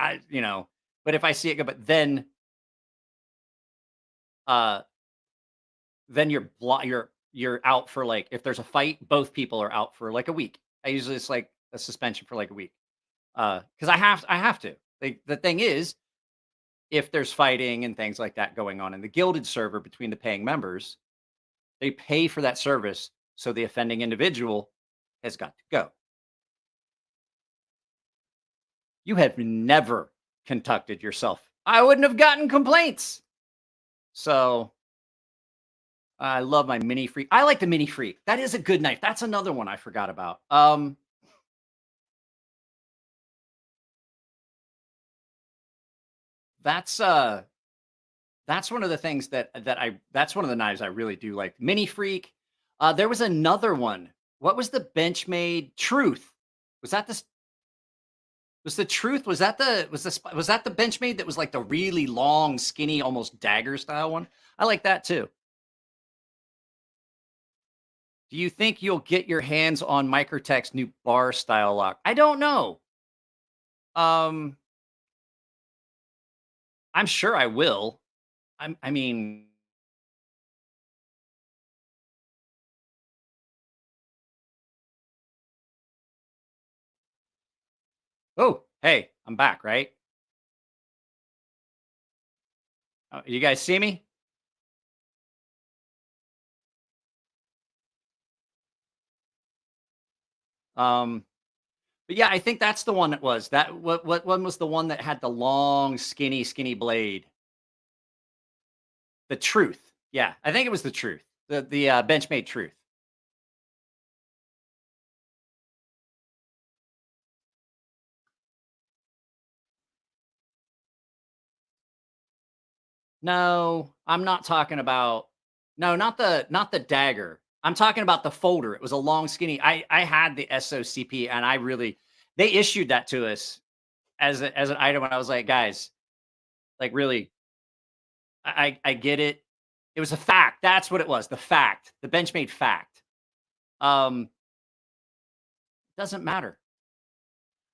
F: but if I see it go, but then you're out for like, if there's a fight, both people are out for like a week. I usually it's like a suspension for like a week. Because I have to. Like, the thing is, if there's fighting and things like that going on in the Guilded server between the paying members, they pay for that service, so the offending individual has got to go. You have never conducted yourself. I wouldn't have gotten complaints. So I love my Mini Freak. I like the Mini Freak. That is a good knife. That's another one I forgot about. That's one of the things that's one of the knives I really do like. Mini Freak. There was another one. What was the Benchmade Truth? Was that the Truth? Was that the Benchmade that was like the really long, skinny, almost dagger style one? I like that too. Do you think you'll get your hands on Microtech's new bar style lock? I don't know. I'm sure I will. I mean, oh, hey, I'm back, right? You guys see me? But yeah, I think that's the one that was that. What one was the one that had the long, skinny blade? The Truth. Yeah, I think it was the Truth. The Benchmade Truth. No, I'm not talking about. No, not the dagger. I'm talking about the folder. It was a long, skinny. I had the SOCP, and they issued that to us as an item. And I was like, guys, like, really, I get it. It was a fact. That's what it was. The fact. The Benchmade fact. Doesn't matter.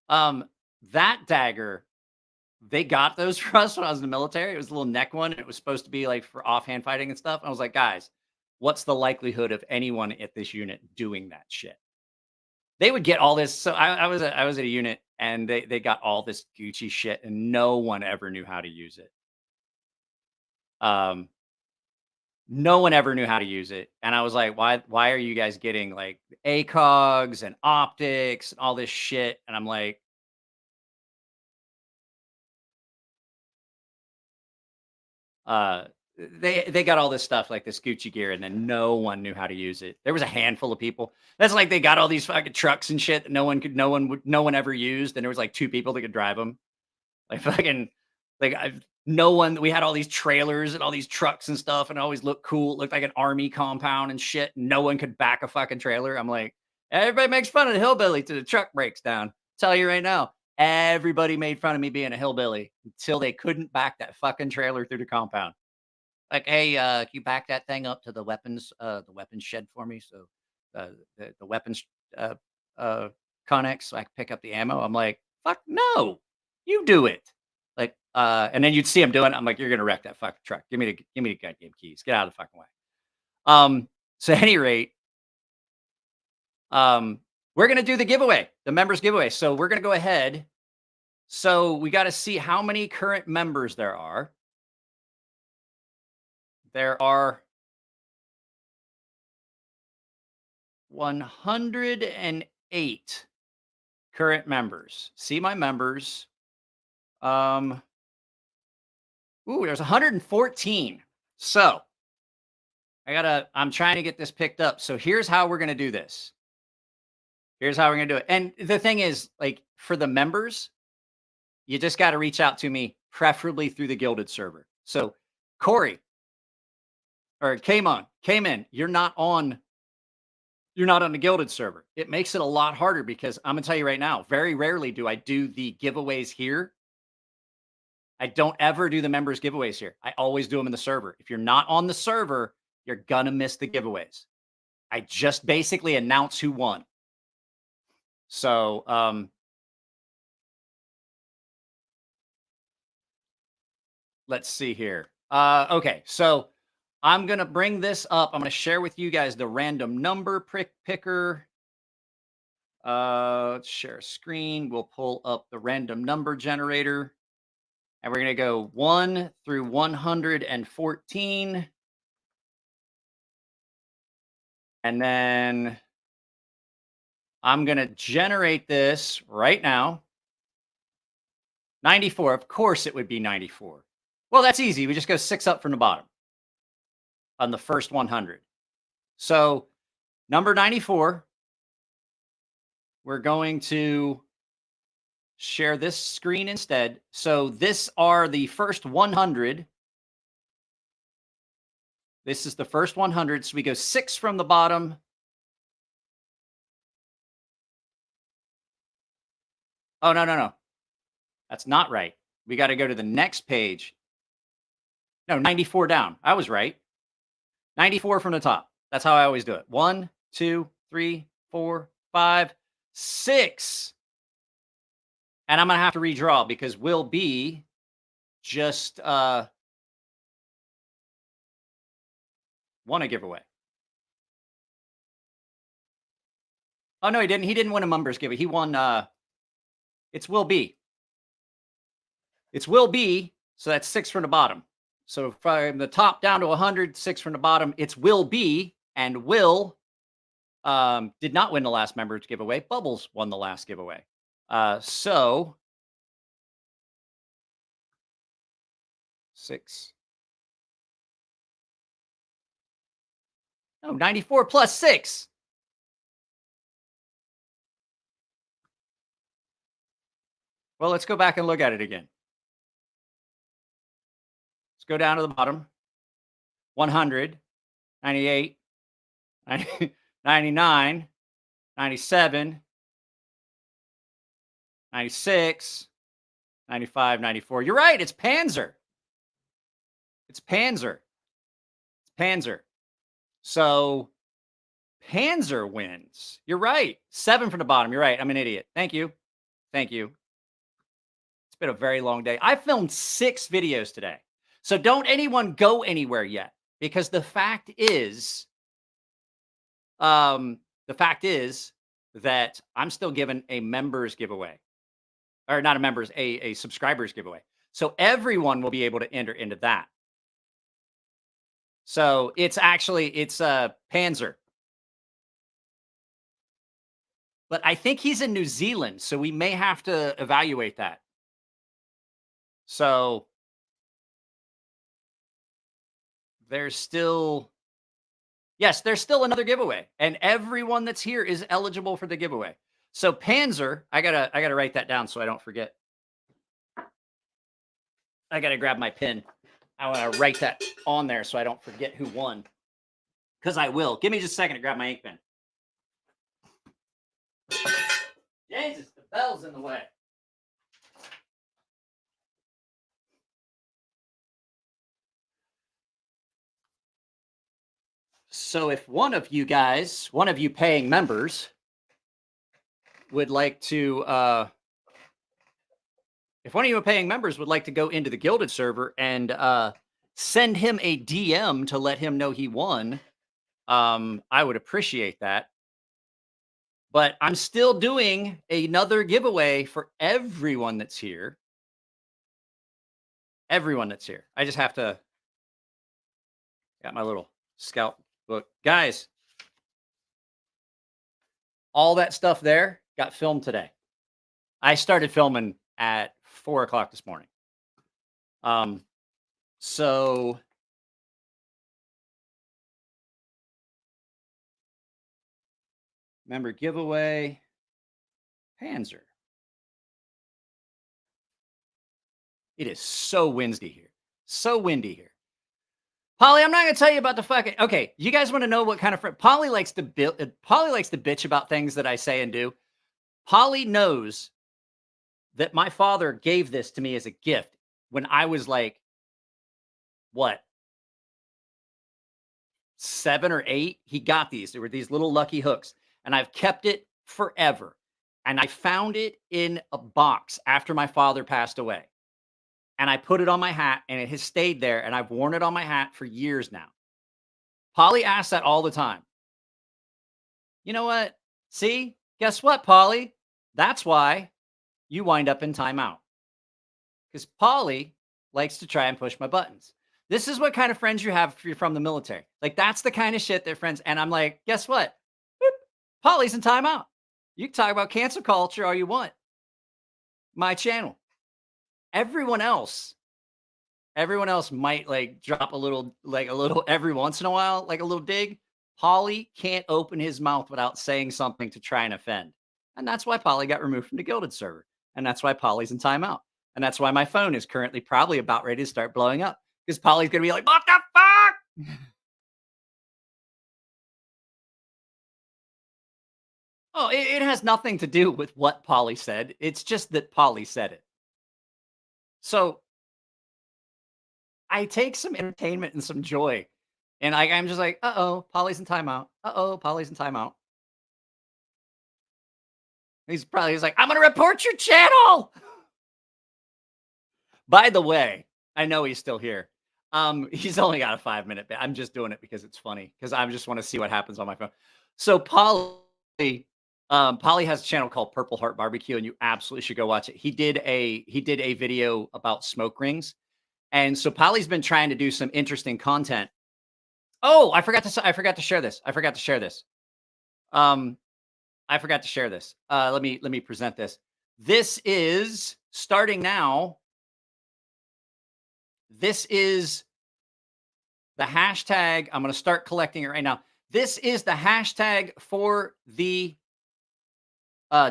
F: That dagger, they got those for us when I was in the military. It was a little neck one, and it was supposed to be like for offhand fighting and stuff. And I was like, guys, what's the likelihood of anyone at this unit doing that shit? They would get all this. So I was at a unit, and they got all this Gucci shit, and no one ever knew how to use it. No one ever knew how to use it. And I was like, why are you guys getting like ACOGs and optics and all this shit? And I'm like, they got all this stuff, like this Gucci gear, and then no one knew how to use it. There was a handful of people. That's like they got all these fucking trucks and shit that no one ever used, and there was like 2 people that could drive them. Like fucking, like we had all these trailers and all these trucks and stuff, and it always looked cool. It looked like an army compound and shit. No one could back a fucking trailer. I'm like, everybody makes fun of the hillbilly till the truck breaks down. Tell you right now, everybody made fun of me being a hillbilly until they couldn't back that fucking trailer through the compound. Like, hey, can you back that thing up to the weapons shed for me? So the weapons connex, so I can pick up the ammo. I'm like, fuck no, you do it. Like, and then you'd see him doing it. I'm like, you're gonna wreck that fucking truck. Give me the goddamn keys. Get out of the fucking way. So at any rate, we're gonna do the giveaway, the members giveaway. So we're gonna go ahead. So we got to see how many current members there are. There are 108 current members. See my members. Ooh, there's 114. So I'm trying to get this picked up. So here's how we're going to do this. Here's how we're going to do it. And the thing is, like, for the members, you just got to reach out to me, preferably through the Guilded server. So Corey or came in. You're not on the Guilded server. It makes it a lot harder because I'm going to tell you right now, very rarely do I do the giveaways here. I don't ever do the members giveaways here. I always do them in the server. If you're not on the server, you're going to miss the giveaways. I just basically announce who won. So, let's see here. Okay, so I'm going to bring this up. I'm going to share with you guys the random number picker. Let's share a screen. We'll pull up the random number generator. And we're going to go 1 through 114. And then I'm going to generate this right now. 94. Of course it would be 94. Well, that's easy. We just go 6 up from the bottom on the first 100. So number 94, we're going to share this screen instead. So this are the first 100. This is the first 100. So we go 6 from the bottom. Oh, no. That's not right. We got to go to the next page. No, 94 down. I was right. 94 from the top. That's how I always do it. 1, 2, 3, 4, 5, 6. And I'm going to have to redraw because we'll be just won a giveaway. Oh, no, he didn't. He didn't win a members giveaway. He won. It's Will B. It's Will B. So that's 6 from the bottom. So from the top down to 100, 6 from the bottom, it's Will B. And Will did not win the last members giveaway. Bubbles won the last giveaway. So 6. No, 94 plus 6. Well, let's go back and look at it again. Let's go down to the bottom. 100, 98, 99, 97, 96, 95, 94. You're right. It's Panzer. It's Panzer. It's Panzer. So Panzer wins. You're right. 7 from the bottom. You're right. I'm an idiot. Thank you. Thank you. It's been a very long day. I filmed 6 videos today. So don't anyone go anywhere yet, because the fact is that I'm still giving a members giveaway, or not a members, a subscribers giveaway. So everyone will be able to enter into that. So it's Panzer. But I think he's in New Zealand, so we may have to evaluate that. So there's still another giveaway, and everyone that's here is eligible for the giveaway. So Panzer, I gotta write that down so I don't forget. I gotta grab my pen. I want to write that on there so I don't forget who won, because I will. Give me just a second to grab my ink pen. Jesus, the bell's in the way. So if one of you paying members would like to, go into the Guilded server and send him a DM to let him know he won, I would appreciate that. But I'm still doing another giveaway for everyone that's here. Everyone that's here. I just have to got my little scout book. Guys, all that stuff there got filmed today. I started filming at 4 o'clock this morning. So member giveaway, Panzer. It is so windy here. So windy here. Polly, I'm not going to tell you about the fucking... Okay, you guys want to know what kind of friend... Polly likes to bitch about things that I say and do. Polly knows that my father gave this to me as a gift when I was like, what? 7 or 8. He got these. There were these little lucky hooks. And I've kept it forever. And I found it in a box after my father passed away. And I put it on my hat, and it has stayed there, and I've worn it on my hat for years now. Polly asks that all the time. You know what? See? Guess what, Polly? That's why you wind up in timeout. Because Polly likes to try and push my buttons. This is what kind of friends you have if you're from the military. Like, that's the kind of shit that friends... And I'm like, guess what? Boop, Polly's in timeout. You can talk about cancel culture all you want. My channel. Everyone else might like drop a little every once in a while, like a little dig. Polly can't open his mouth without saying something to try and offend. And that's why Polly got removed from the Gilded server. And that's why Polly's in timeout. And that's why my phone is currently probably about ready to start blowing up. Because Polly's going to be like, what the fuck? Oh, it has nothing to do with what Polly said. It's just that Polly said it. So I take some entertainment and some joy. And I'm just like, uh-oh, Polly's in timeout. Uh-oh, Polly's in timeout. He's like, I'm going to report your channel. By the way, I know he's still here. He's only got a 5-minute bit. I'm just doing it because it's funny. Because I just want to see what happens on my phone. So Polly has a channel called Purple Heart Barbecue, and you absolutely should go watch it. He did a video about smoke rings. And so Polly's been trying to do some interesting content. Oh, I forgot to share this. Let me present this. This is starting now. This is the hashtag. I'm going to start collecting it right now. This is the hashtag for the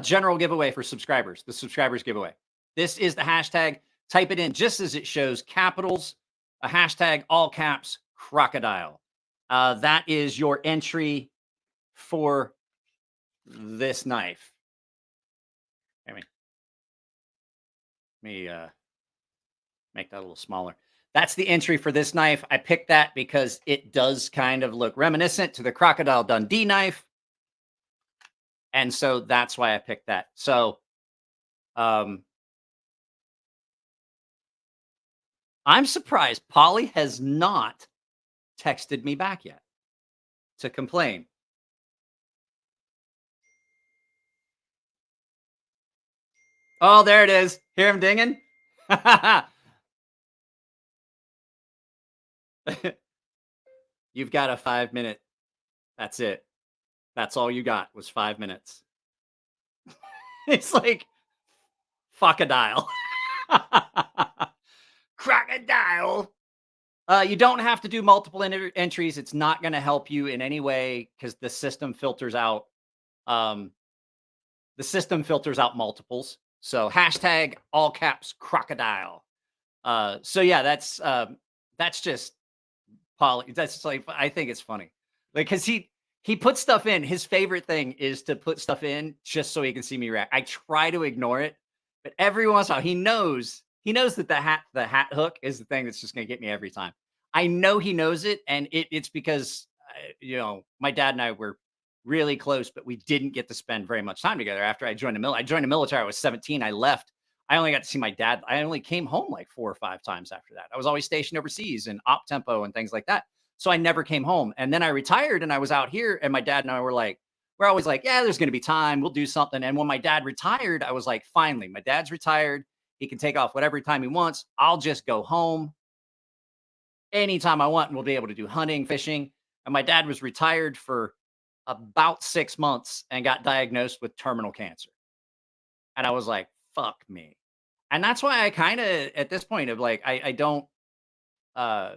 F: general giveaway for subscribers, the subscribers giveaway. This is the hashtag. Type it in just as it shows, capitals, a hashtag, all caps, crocodile. That is your entry for this knife. Let me make that a little smaller. That's the entry for this knife. I picked that because it does kind of look reminiscent to the Crocodile Dundee knife. And so that's why I picked that. So I'm surprised Polly has not texted me back yet to complain. Oh, there it is. Hear him dinging? You've got a 5-minute. That's it. That's all you got was 5 minutes. It's like, fuckadile. Crocodile. You don't have to do multiple entries. It's not going to help you in any way because the system filters out. The system filters out multiples. So hashtag all caps crocodile. So yeah, that's just Polly. That's like, I think it's funny, like, because he puts stuff in. His favorite thing is to put stuff in just so he can see me react. I try to ignore it, but every once in a while he knows that the hat hook is the thing that's just going to get me every time. I know he knows it, and it's because my dad and I were really close, but we didn't get to spend very much time together after I joined the military. I joined the military. I was 17. I left. I only got to see my dad. I only came home like 4 or 5 times after that. I was always stationed overseas in op tempo and things like that. So I never came home. And then I retired and I was out here, and my dad and I were always like, yeah, there's going to be time. We'll do something. And when my dad retired, I was like, finally, my dad's retired. He can take off whatever time he wants. I'll just go home anytime I want, and we'll be able to do hunting, fishing. And my dad was retired for about 6 months and got diagnosed with terminal cancer. And I was like, fuck me. And that's why I kind of, at this point of like, I don't I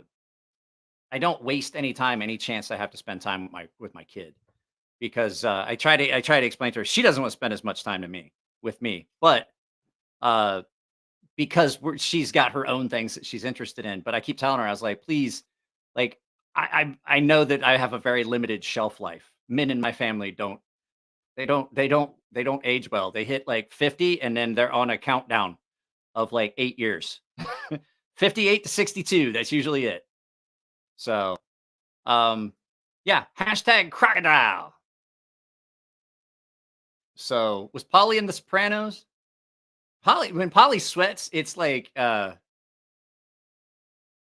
F: don't waste any time, any chance I have to spend time with my kid, because I try to explain to her she doesn't want to spend as much time with me, but because she's got her own things that she's interested in. But I keep telling her, I was like, please, like, I know that I have a very limited shelf life. Men in my family don't age well. They hit like 50 and then they're on a countdown of like 8 years. 58 to 62. That's usually it. So, yeah, hashtag crocodile. So was Polly in The Sopranos? When Polly sweats, it's like,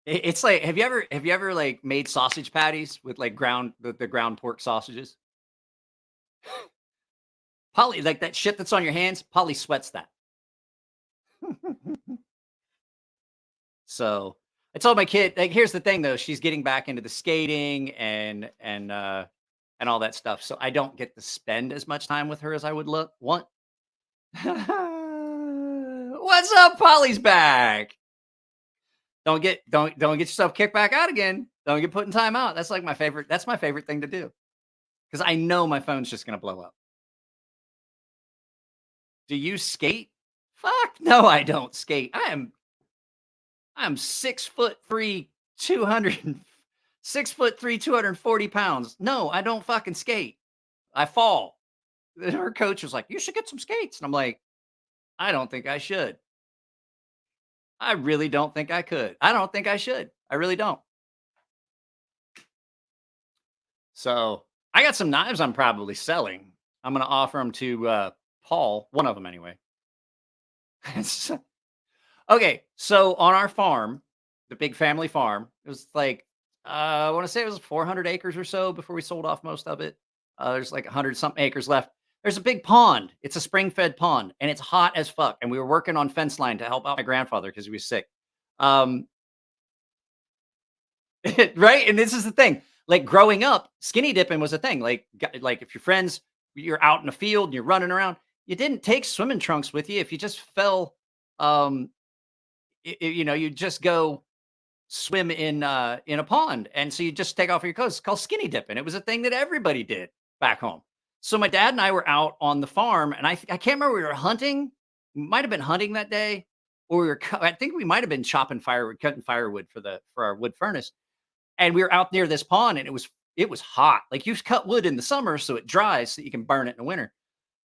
F: it's like, have you ever like made sausage patties with like the ground pork sausages? Polly, like that shit that's on your hands, Polly sweats that. So I told my kid, like, here's the thing though, she's getting back into the skating and all that stuff. So I don't get to spend as much time with her as I would want. What's up? Polly's back. Don't get yourself kicked back out again. Don't get put in time out. That's like my favorite. That's my favorite thing to do, because I know my phone's just gonna blow up. Do you skate? Fuck no, I don't skate. I'm 6'3", 240 pounds. No, I don't fucking skate. I fall. Her coach was like, "You should get some skates," and I'm like, I don't think I should. I really don't think I could. I don't think I should. I really don't. So I got some knives I'm probably selling. I'm going to offer them to Paul, one of them anyway. Okay, so on our farm, the big family farm, it was like, I want to say it was 400 acres or so before we sold off most of it. There's like 100-something acres left. There's a big pond. It's a spring-fed pond, and it's hot as fuck. And we were working on fence line to help out my grandfather because he was sick. Right? And this is the thing. Like, growing up, skinny dipping was a thing. Like if your friends, you're out in the field and you're running around, you didn't take swimming trunks with you. If you just fell, you just go swim in a pond. And so you just take off your clothes. It's called skinny dipping. It was a thing that everybody did back home. So my dad and I were out on the farm, and I can't remember, we were hunting. We might have been hunting that day, or I think we might have been chopping firewood, cutting firewood for our wood furnace. And we were out near this pond, and it was hot. Like, you cut wood in the summer so it dries so you can burn it in the winter.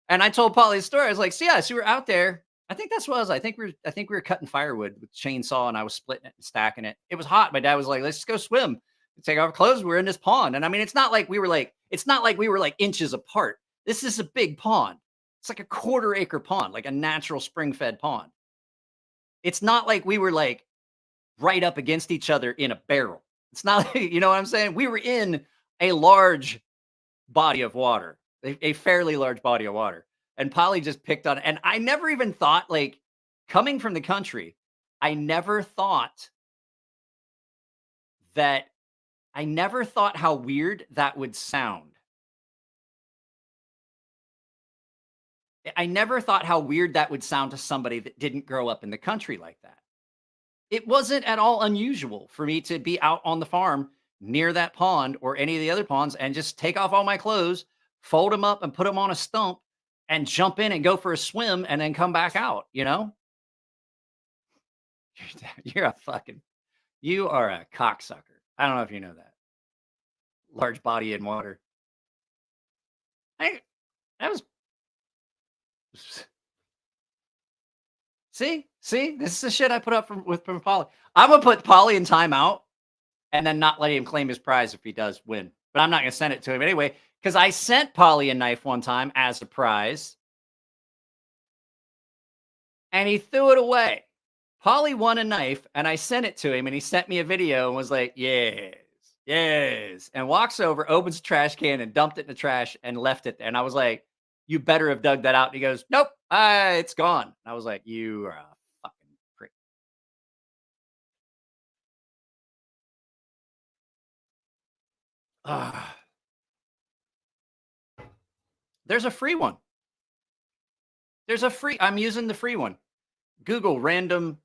F: And I told Polly the story. I was like, so we were out there. I think that's what it was. I think we were cutting firewood with chainsaw, and I was splitting it and stacking it. It was hot. My dad was like, let's just go swim. Take off our clothes. We're in this pond. And I mean, it's not like we were like inches apart. This is a big pond. It's like a 1/4 acre pond, like a natural spring fed pond. It's not like we were like right up against each other in a barrel. It's not like, you know what I'm saying? We were in a large body of water, a fairly large body of water. And Polly just picked on it. And I never even thought, like, coming from the country, I never thought how weird that would sound. I never thought how weird that would sound to somebody that didn't grow up in the country like that. It wasn't at all unusual for me to be out on the farm near that pond or any of the other ponds and just take off all my clothes, fold them up and put them on a stump and jump in and go for a swim and then come back out, you know? You are a cocksucker. I don't know if you know that. Large body in water. See, this is the shit I put up from Polly. I'm gonna put Polly in timeout and then not let him claim his prize if he does win. But I'm not gonna send it to him anyway, because I sent Polly a knife one time as a prize, and he threw it away. Polly won a knife, and I sent it to him, and he sent me a video and was like, yes, and walks over, opens a trash can, and dumped it in the trash and left it there. And I was like, you better have dug that out. And he goes, nope, it's gone. And I was like, you are a fucking prick. There's a free one. I'm using the free one. Google random.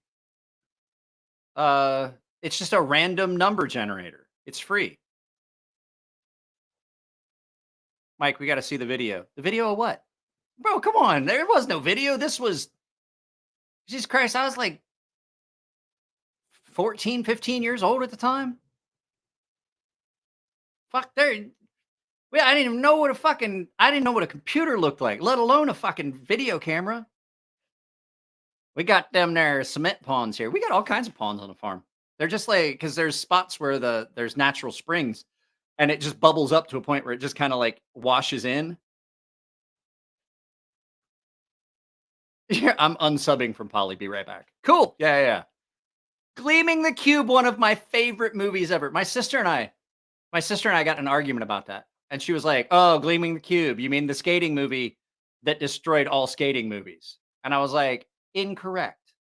F: It's just a random number generator. It's free. Mike, we got to see the video. The video of what? Bro, come on. There was no video. This was, Jesus Christ, I was like 14, 15 years old at the time. Fuck, I didn't even know what I didn't know what a computer looked like, let alone a fucking video camera. We got them there cement ponds here. We got all kinds of ponds on the farm. They're just like, because there's spots where there's natural springs and it just bubbles up to a point where it just kind of like washes in. Yeah, I'm unsubbing from Polly. Be right back. Cool. Yeah. Gleaming the Cube, one of my favorite movies ever. My sister and I got in an argument about that. And she was like, oh, Gleaming the Cube, you mean the skating movie that destroyed all skating movies? And I was like, incorrect.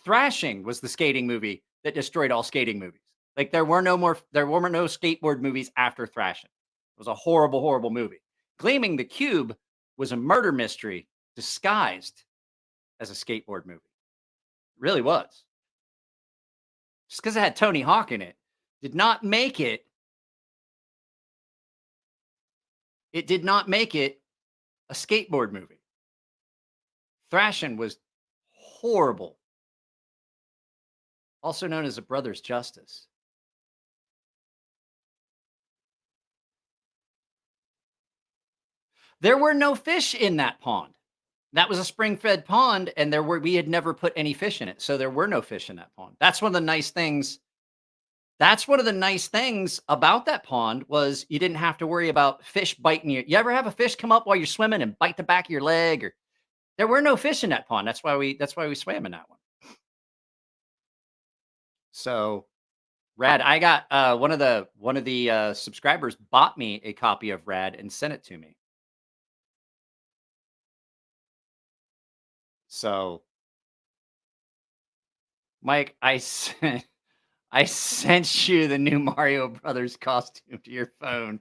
F: Thrashing was the skating movie that destroyed all skating movies. Like there were no skateboard movies after Thrashing. It was a horrible, horrible movie. Gleaming the Cube was a murder mystery disguised as a skateboard movie. It really was. Just because it had Tony Hawk in it did not make it. It did not make it a skateboard movie. Thrashing was horrible. Also known as A Brother's Justice. There were no fish in that pond. That was a spring-fed pond, and we had never put any fish in it, so there were no fish in that pond. That's one of the nice things. That's one of the nice things about that pond was you didn't have to worry about fish biting you. You ever have a fish come up while you're swimming and bite the back of your leg? Or there were no fish in that pond. That's why we swam in that one. So Rad, I got one of the subscribers bought me a copy of Rad and sent it to me. So, Mike, I sent you the new Mario Brothers costume to your phone.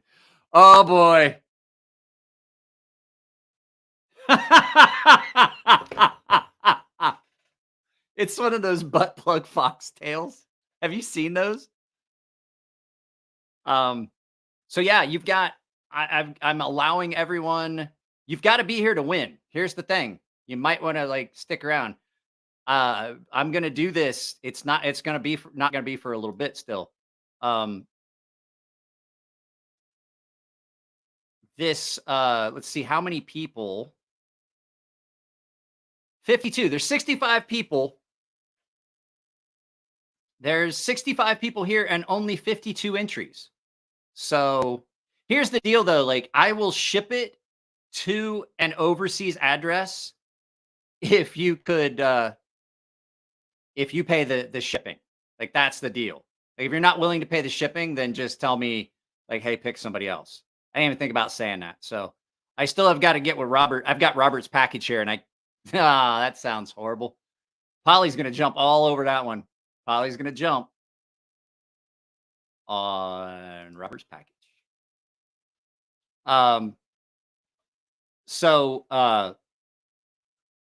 F: Oh boy. It's one of those butt plug foxtails. Have you seen those? So yeah, you've got I'm allowing everyone, you've got to be here to win. Here's the thing. You might want to like stick around. I'm going to do this. It's going to be not going to be for a little bit still. Let's see how many people. 52. There's 65 people. There's 65 people here and only 52 entries. So here's the deal though. Like I will ship it to an overseas address if you could, if you pay the shipping. Like that's the deal. Like if you're not willing to pay the shipping, then just tell me like, hey, pick somebody else. I didn't even think about saying that. So I still have got to get with Robert. I've got Robert's package here and that sounds horrible. Polly's going to jump all over that one. Polly's going to jump on Robert's package.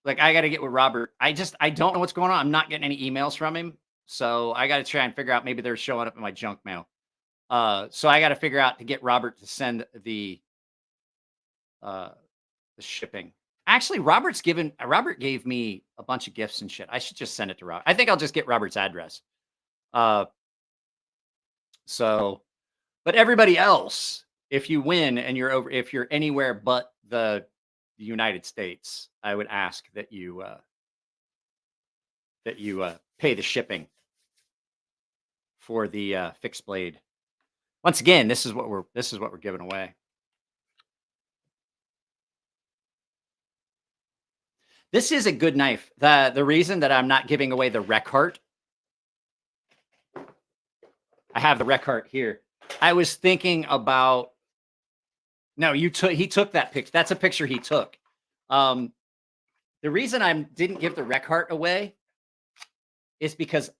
F: Like I got to get with Robert. I don't know what's going on. I'm not getting any emails from him. So I got to try and figure out, maybe they're showing up in my junk mail. So I got to figure out to get Robert to send the shipping. Actually, Robert gave me a bunch of gifts and shit. I should just send it to Robert. I think I'll just get Robert's address. But everybody else, if you win and if you're anywhere but the United States, I would ask that you pay the shipping for the fixed blade. Once again, this is what we're giving away. This is a good knife. The reason that I'm not giving away the Reckart, I have the Reckart here. I was thinking about, no, he took that picture. That's a picture he took. The reason I didn't give the Reckart away is because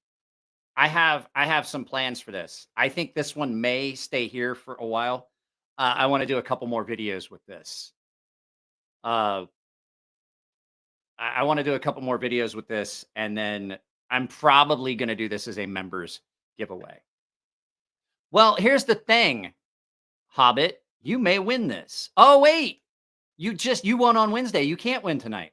F: I have some plans for this. I think this one may stay here for a while. I want to do a couple more videos with this. I want to do a couple more videos with this, and then I'm probably going to do this as a members giveaway. Well, here's the thing, Hobbit. You may win this. Oh, wait. You won on Wednesday. You can't win tonight.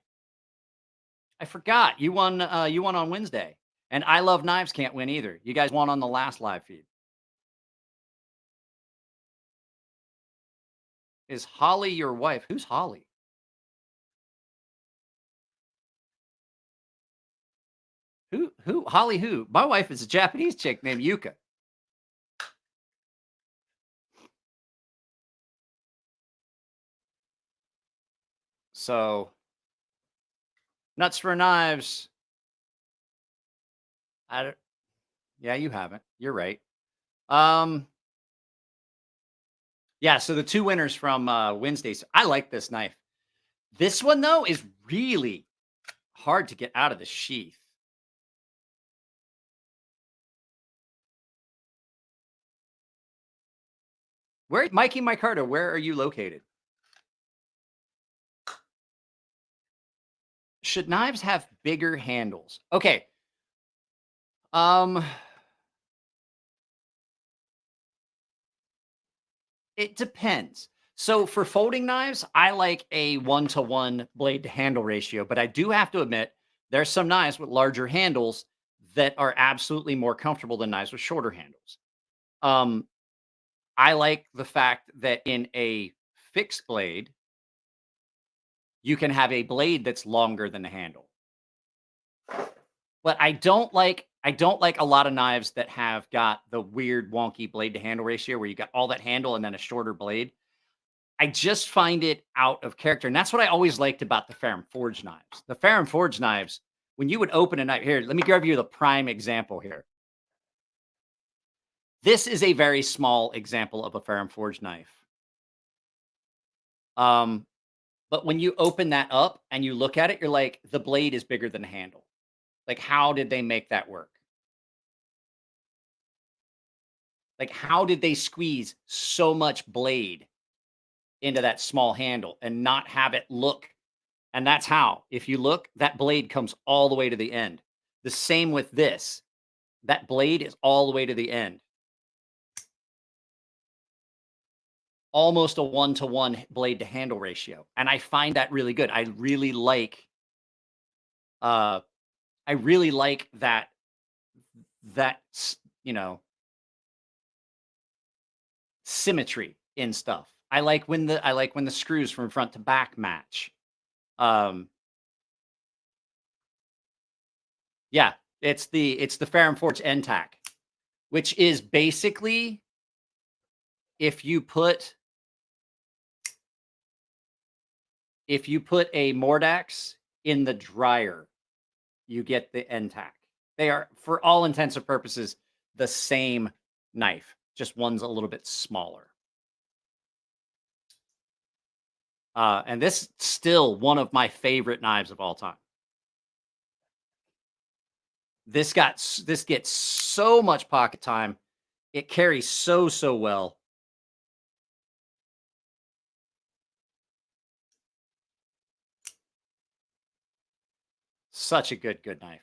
F: I forgot. You won on Wednesday. And I Love Knives can't win either. You guys won on the last live feed. Is Holly your wife? Who's Holly? Who? Holly who? My wife is a Japanese chick named Yuka. So, Nuts for Knives. Yeah, you haven't. You're right. Yeah, so the two winners from Wednesdays. I like this knife. This one, though, is really hard to get out of the sheath. Mikey Carter, where are you located? Should knives have bigger handles? Okay. It depends. So for folding knives, I like a 1-to-1 blade to handle ratio, but I do have to admit there's some knives with larger handles that are absolutely more comfortable than knives with shorter handles. I like the fact that in a fixed blade, you can have a blade that's longer than the handle. But I don't like a lot of knives that have got the weird wonky blade to handle ratio where you got all that handle and then a shorter blade. I just find it out of character. And that's what I always liked about the Ferrum Forge knives. The Ferrum Forge knives, when you would open a knife, here, let me give you the prime example here. This is a very small example of a Ferrum Forge knife. But when you open that up and you look at it, you're like, the blade is bigger than the handle. Like, how did they make that work? Like, how did they squeeze so much blade into that small handle and not have it look? And that's how. If you look, that blade comes all the way to the end. The same with this. That blade is all the way to the end. Almost a 1-to-1 blade to handle ratio. And I find that really good. I really like that, you know, symmetry in stuff. I like when the screws from front to back match. Yeah, it's the Ferrum Forge NTAC, which is basically if you put a Mordax in the dryer, you get the NTAC. They are, for all intents and purposes, the same knife. Just one's a little bit smaller. And this is still one of my favorite knives of all time. This gets so much pocket time. It carries so well. Such a good knife.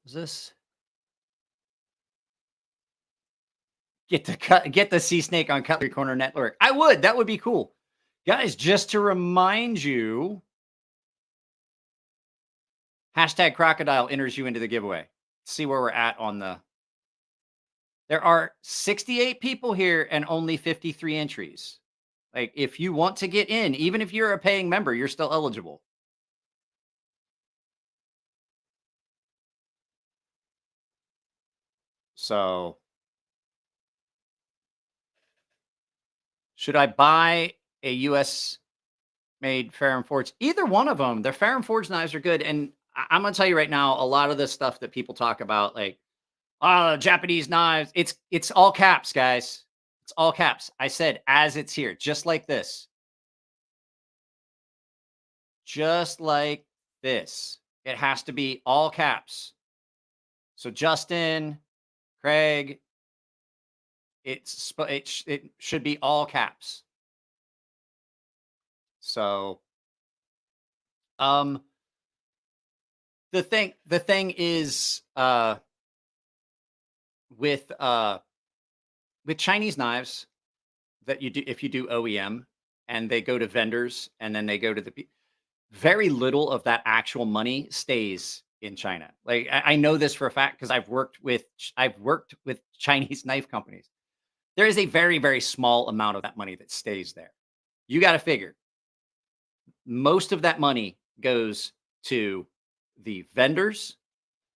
F: Is this? Get the Sea Snake on Cutlery Corner Network. I would. That would be cool. Guys, just to remind you, #Crocodile enters you into the giveaway. See where we're at on the... There are 68 people here and only 53 entries. Like, if you want to get in, even if you're a paying member, you're still eligible. So, should I buy a U.S.-made Ferrum Forge? Either one of them. Their Ferrum Forge knives are good. And I'm going to tell you right now, a lot of the stuff that people talk about, like, Japanese knives, it's all caps, guys. It's all caps. I said as it's here, just like this. Just like this. It has to be all caps. So Justin, Craig, it should be all caps. So Um, the thing is, with Chinese knives that you do if you do OEM and they go to vendors and then they go to very little of that actual money stays in China. Like I know this for a fact because I've worked with Chinese knife companies. There is a very, very small amount of that money that stays there. You got to figure most of that money goes to the vendors.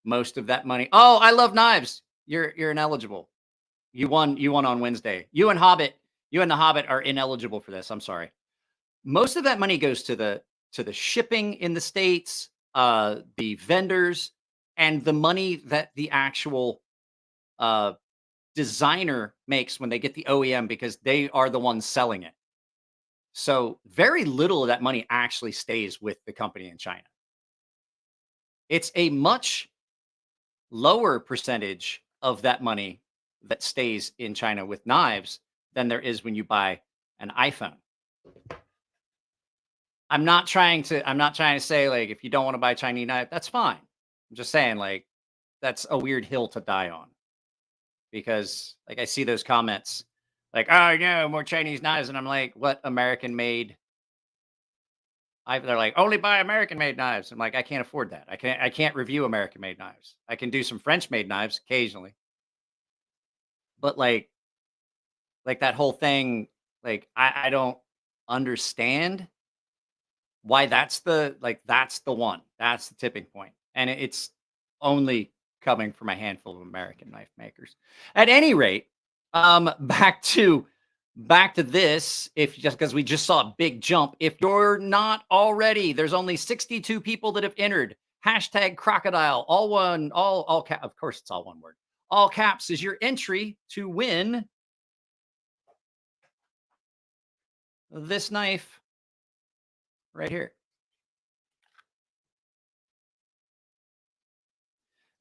F: Most of that money. Oh, I love knives. You're ineligible. You won on Wednesday. You and the Hobbit are ineligible for this. I'm sorry. Most of that money goes to the shipping in the States, the vendors, and the money that the actual designer makes when they get the OEM because they are the ones selling it. So very little of that money actually stays with the company in China. It's a much lower percentage of that money that stays in China with knives than there is when you buy an iPhone. I'm not trying to say like if you don't want to buy Chinese knife, that's fine. I'm just saying like that's a weird hill to die on. Because like I see those comments like, oh no, more Chinese knives. And I'm like, what American made? They're like, only buy American made knives. I'm like, I can't afford that. I can't review American made knives. I can do some French made knives occasionally. But like that whole thing, like I don't understand why that's the one. That's the tipping point. And it's only coming from a handful of American knife makers. At any rate, back to this, if just because we just saw a big jump. If you're not already, there's only 62 people that have entered. Hashtag crocodile, all cap. Of course, it's all one word. All caps is your entry to win this knife right here.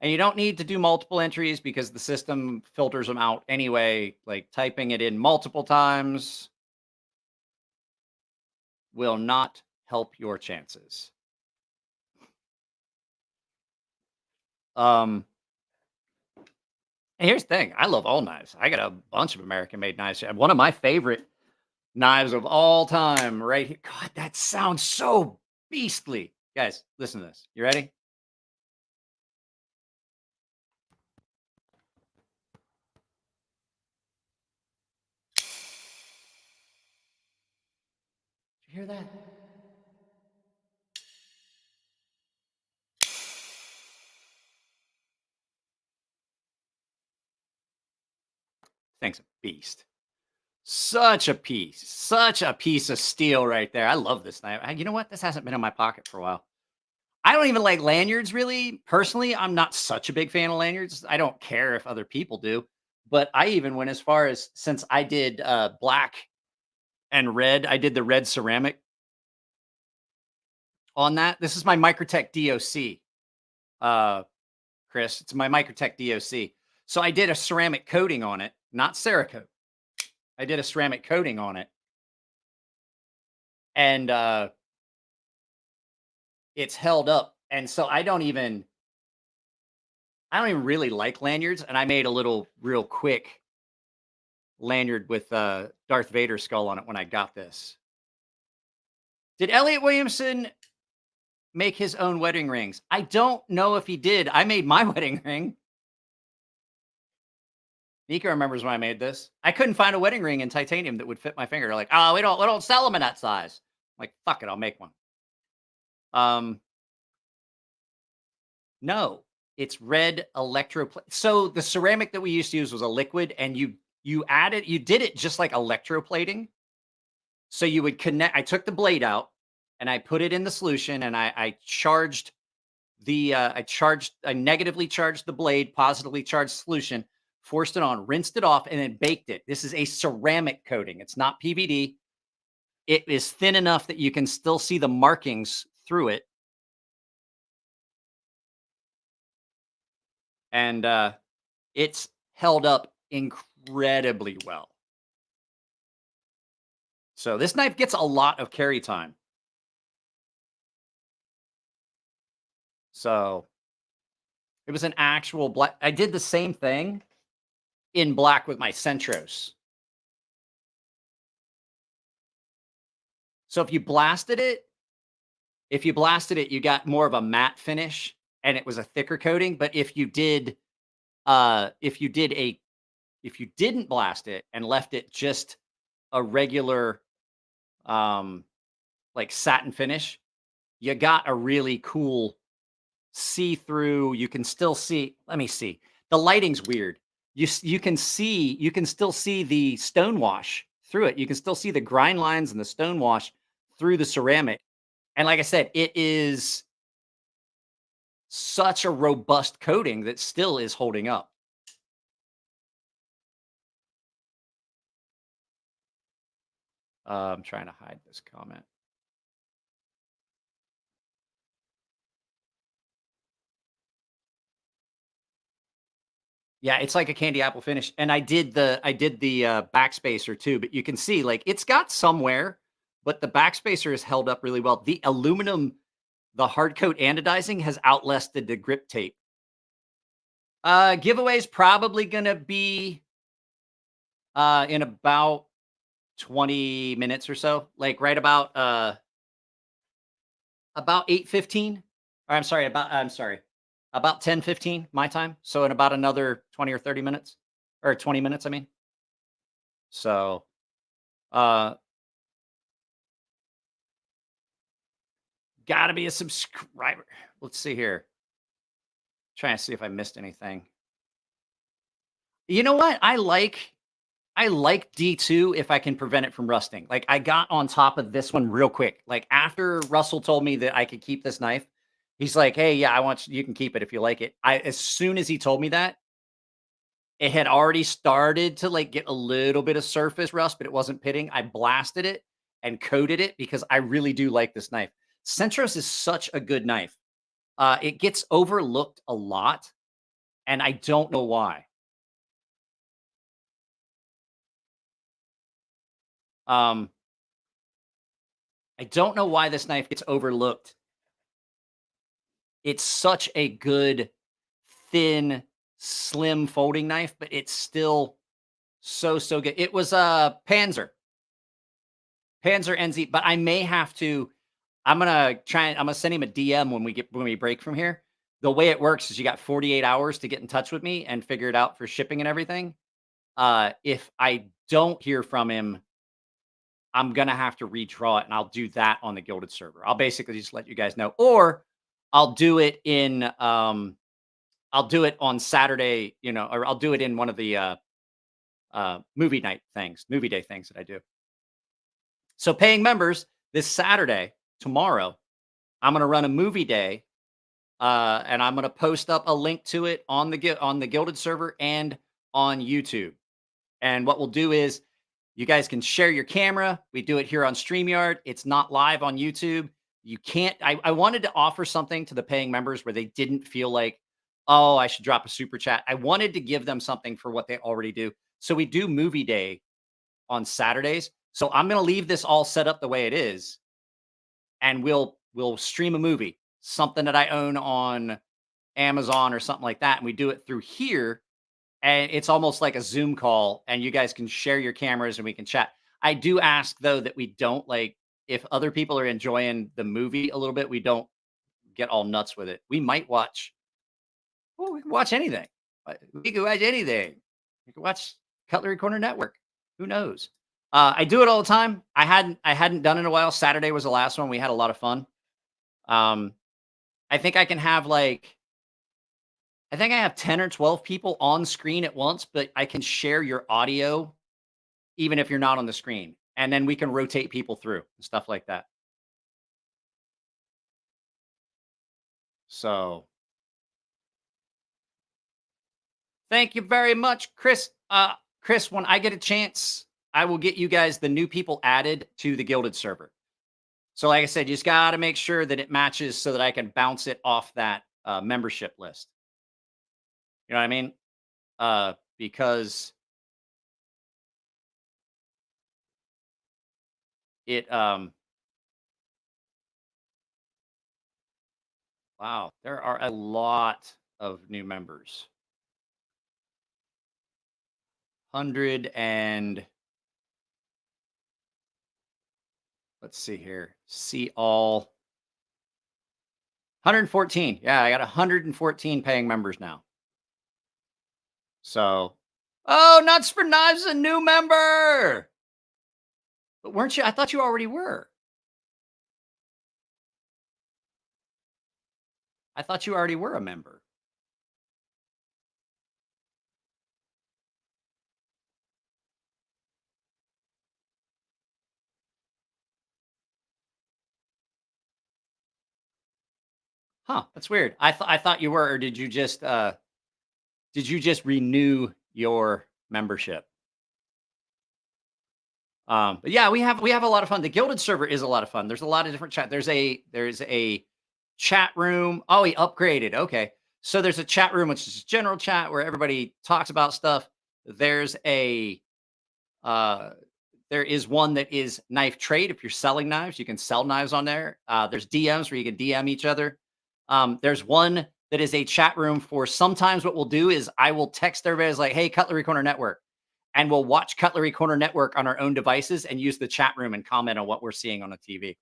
F: And you don't need to do multiple entries because the system filters them out anyway. Like typing it in multiple times will not help your chances. And here's the thing. I love all knives. I got a bunch of American made knives. One of my favorite knives of all time right here. God, that sounds so beastly. Guys, listen to this. You ready? Did you hear that? Thing's a beast. Such a piece of steel right there. I love this knife. You know what? This hasn't been in my pocket for a while. I don't even like lanyards really. Personally, I'm not such a big fan of lanyards. I don't care if other people do. But I even went as far as since I did black and red, I did the red ceramic on that. This is my Microtech DOC. Chris, it's my Microtech DOC. So I did a ceramic coating on it, not Cerakote. I did a ceramic coating on it. And it's held up. And so I don't even really like lanyards. And I made a real quick lanyard with Darth Vader skull on it when I got this. Did Elliot Williamson make his own wedding rings? I don't know if he did. I made my wedding ring. Nika remembers when I made this. I couldn't find a wedding ring in titanium that would fit my finger. Like, oh, we don't sell them in that size. I'm like, fuck it, I'll make one. No, it's red electroplate. So the ceramic that we used to use was a liquid, and you did it just like electroplating. So you would connect. I took the blade out and I put it in the solution, and I negatively charged the blade, positively charged solution, forced it on, rinsed it off, and then baked it. This is a ceramic coating. It's not PVD. It is thin enough that you can still see the markings through it. And it's held up incredibly well. So this knife gets a lot of carry time. So it was an actual black. I did the same thing in black with my Centros. So if you blasted it, you got more of a matte finish and it was a thicker coating. But if you didn't blast it and left it just a regular like satin finish, you got a really cool see-through. You can still see, let me see. The lighting's weird. You can still see the stone wash through it. You can still see the grind lines and the stone wash through the ceramic. And like I said, it is such a robust coating that still is holding up. I'm trying to hide this comment. Yeah, it's like a candy apple finish. And I did the backspacer too, but you can see like it's got some wear, but the backspacer is held up really well. The aluminum, the hard coat anodizing has outlasted the grip tape. Giveaway is probably gonna be in about 20 minutes or so, like right about 8:15. Or I'm sorry, about 10:15 my time. So in about another 20 or 30 minutes, or 20 minutes, I mean. So, gotta be a subscriber. Let's see here. Trying to see if I missed anything. You know what? I like D2 if I can prevent it from rusting. Like I got on top of this one real quick. Like after Russell told me that I could keep this knife, he's like, "Hey, yeah, you can keep it if you like it." As soon as he told me that, it had already started to like get a little bit of surface rust, but it wasn't pitting. I blasted it and coated it because I really do like this knife. Centros is such a good knife. It gets overlooked a lot, and I don't know why. I don't know why this knife gets overlooked. It's such a good, thin, slim folding knife, but it's still so good. It was a Panzer NZ, but I may have to. I'm gonna send him a DM when we break from here. The way it works is you got 48 hours to get in touch with me and figure it out for shipping and everything. If I don't hear from him, I'm gonna have to redraw it, and I'll do that on the Gilded server. I'll basically just let you guys know, or I'll do it on Saturday, or I'll do it in one of the movie day things that I do. So paying members this Saturday, tomorrow, I'm gonna run a movie day, and I'm gonna post up a link to it on the Gilded server and on YouTube. And what we'll do is you guys can share your camera. We do it here on StreamYard. It's not live on YouTube. You can't. I wanted to offer something to the paying members where they didn't feel like, oh, I should drop a super chat. I wanted to give them something for what they already do. So we do movie day on Saturdays. So I'm going to leave this all set up the way it is, and we'll stream a movie, something that I own on Amazon or something like that, and we do it through here. And it's almost like a Zoom call, and you guys can share your cameras and we can chat. I do ask though that we don't, like, if other people are enjoying the movie a little bit, we don't get all nuts with it. We might watch. Well, we can watch anything. We can watch anything. You can watch Cutlery Corner Network. Who knows? I do it all the time. I hadn't done it in a while. Saturday was the last one. We had a lot of fun. I think I can have I have 10 or 12 people on screen at once, but I can share your audio even if you're not on the screen. And then we can rotate people through and stuff like that. So thank you very much, Chris. Chris, when I get a chance, I will get you guys the new people added to the Gilded server. So like I said, you just got to make sure that it matches so that I can bounce it off that membership list. You know what I mean? Because it Wow, there are a lot of new members. 100 and let's see here. See all 114. Yeah, I got 114 paying members now. So, oh, Nuts for Knives, a new member. But weren't you? I thought you already were. I thought you already were a member. Huh, that's weird. I thought you were, or did you just renew your membership? But yeah, we have a lot of fun. The Gilded server is a lot of fun. There's a lot of different chat. There's a chat room. Oh, he upgraded. Okay. So there's a chat room, which is general chat where everybody talks about stuff. There's a there is one that is knife trade. If you're selling knives, you can sell knives on there. There's DMs where you can DM each other. There's one that is a chat room for sometimes what we'll do is I will text everybody as like, hey, Cutlery Corner Network. And we'll watch Cutlery Corner Network on our own devices and use the chat room and comment on what we're seeing on the TV.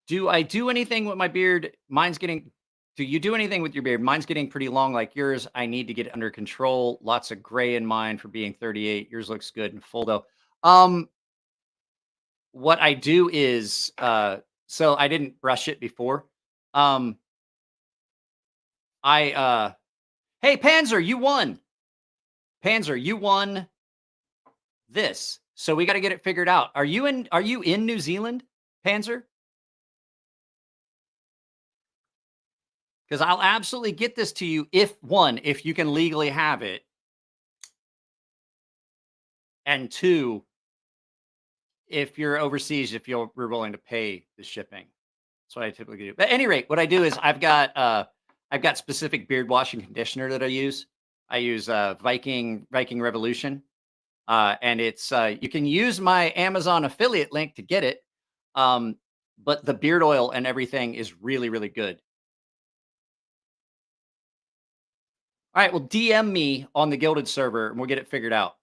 F: Do I do anything with my beard? Do you do anything with your beard? Mine's getting pretty long like yours. I need to get it under control. Lots of gray in mine for being 38. Yours looks good and full though. What I do is, so I didn't brush it before. Hey, Panzer, you won. Panzer, you won this. So we got to get it figured out. Are you in New Zealand, Panzer? Because I'll absolutely get this to you if you can legally have it. And two, if you're overseas, if you're willing to pay the shipping. That's what I typically do. But at any rate, what I do is I've got specific beard wash and conditioner that I use. I use Viking Revolution. And it's you can use my Amazon affiliate link to get it. But the beard oil and everything is really, really good. All right, well, DM me on the Gilded server and we'll get it figured out.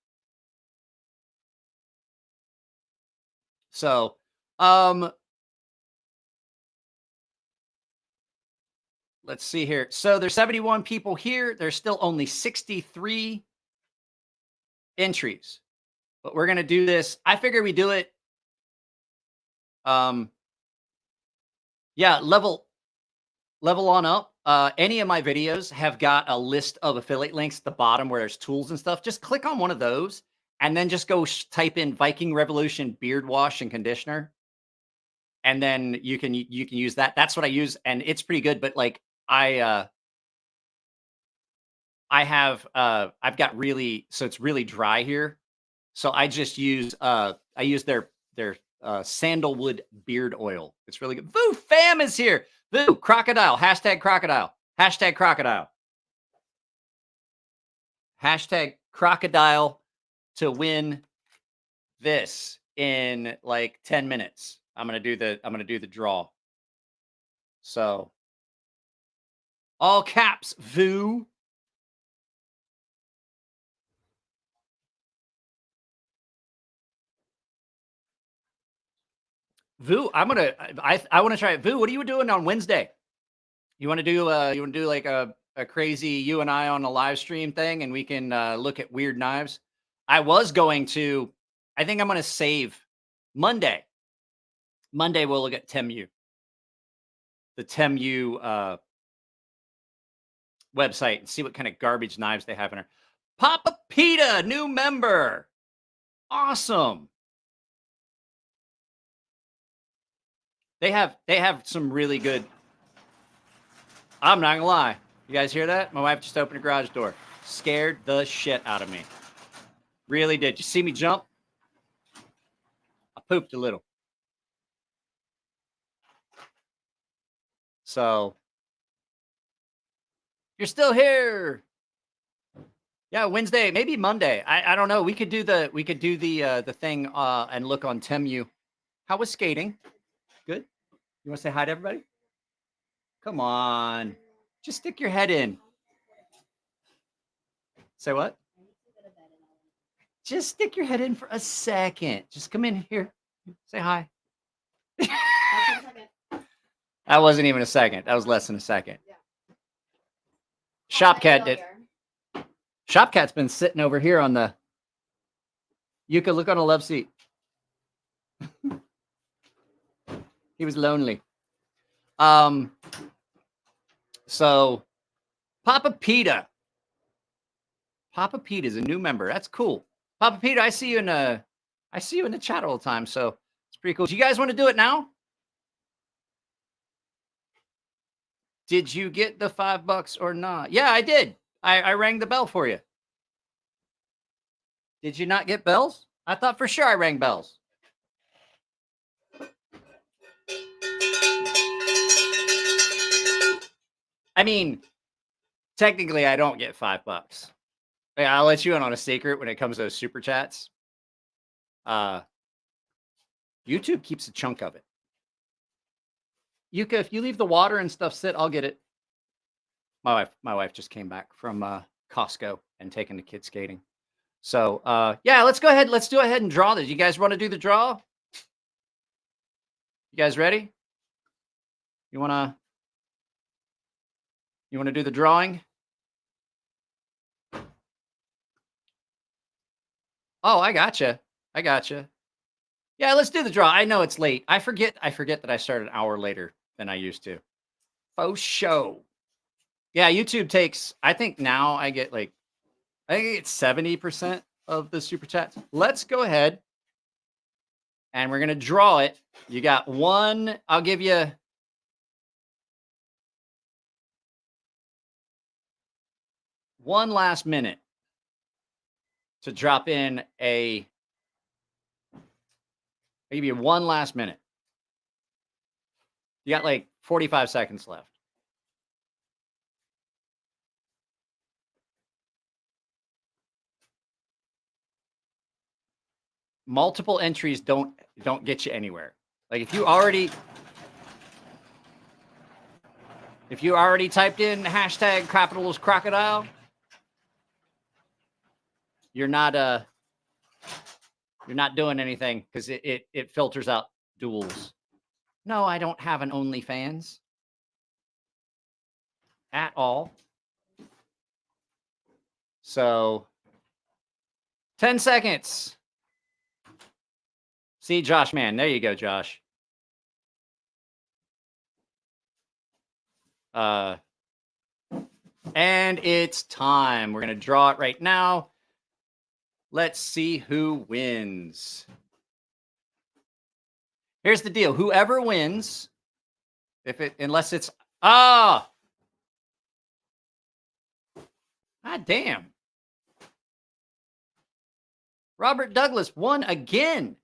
F: So, let's see here. So there's 71 people here. There's still only 63 entries. But we're going to do this. I figure we do it. Yeah, level on up. Any of my videos have got a list of affiliate links at the bottom where there's tools and stuff. Just click on one of those and then just go type in Viking Revolution beard wash and conditioner. And then you can use that. That's what I use. And it's pretty good. But like I've got so it's really dry here. So I just use, I use their sandalwood beard oil. It's really good. Voo fam is here. Voo crocodile, hashtag crocodile, hashtag crocodile, hashtag crocodile to win this in like 10 minutes. I'm going to do the draw. So all caps, Voo. Voo, I want to try it. Voo, what are you doing on Wednesday? You want to do like a crazy you and I on a live stream thing and we can look at weird knives? I think I'm going to save Monday. Monday we'll look at Temu. The Temu website and see what kind of garbage knives they have in there. Papa Pita, new member. Awesome. They have some really good. I'm not gonna lie. You guys hear that? My wife just opened the garage door. Scared the shit out of me. Really did. You see me jump? I pooped a little. So you're still here. Yeah, Wednesday, maybe Monday. I don't know. We could do the thing and look on Temu. How was skating? Good. You want to say hi to everybody? Come on. Just stick your head in. Say what? Just stick your head in for a second. Just come in here. Say hi. That wasn't even a second. That was less than a second. Shopcat did. Shopcat's been sitting over here on the. You could look on a love seat. He was lonely. So Papa Pita. Papa Pete is a new member. That's cool. Papa Pete, I see you in the chat all the time, so it's pretty cool. Do you guys want to do it now? Did you get the $5 or not? Yeah, I did. I rang the bell for you. Did you not get bells? I thought for sure I rang bells. I mean, technically, I don't get $5. Yeah, I'll let you in on a secret when it comes to those super chats. YouTube keeps a chunk of it. Yuka, if you leave the water and stuff sit, I'll get it. My wife just came back from Costco and taking the kids skating. So yeah, let's go ahead. Let's do ahead and draw this. You guys want to do the draw? You guys ready? You wanna do the drawing? Oh, I gotcha. Yeah, let's do the draw. I know it's late. I forget that I started an hour later than I used to. Faux show. Yeah, YouTube takes, I think now I think it's 70% of the super chats. Let's go ahead and we're going to draw it. You got one, I'll give you one last minute to drop in I'll give you one last minute. You got like 45 seconds left. Multiple entries don't get you anywhere. Like if you already typed in hashtag capitals crocodile, you're not doing anything because it filters out duels. No, I don't have an OnlyFans at all. So 10 seconds. See Josh, man. There you go, Josh. And it's time. We're going to draw it right now. Let's see who wins. Here's the deal. Whoever wins, unless it's God damn. Robert Douglas won again.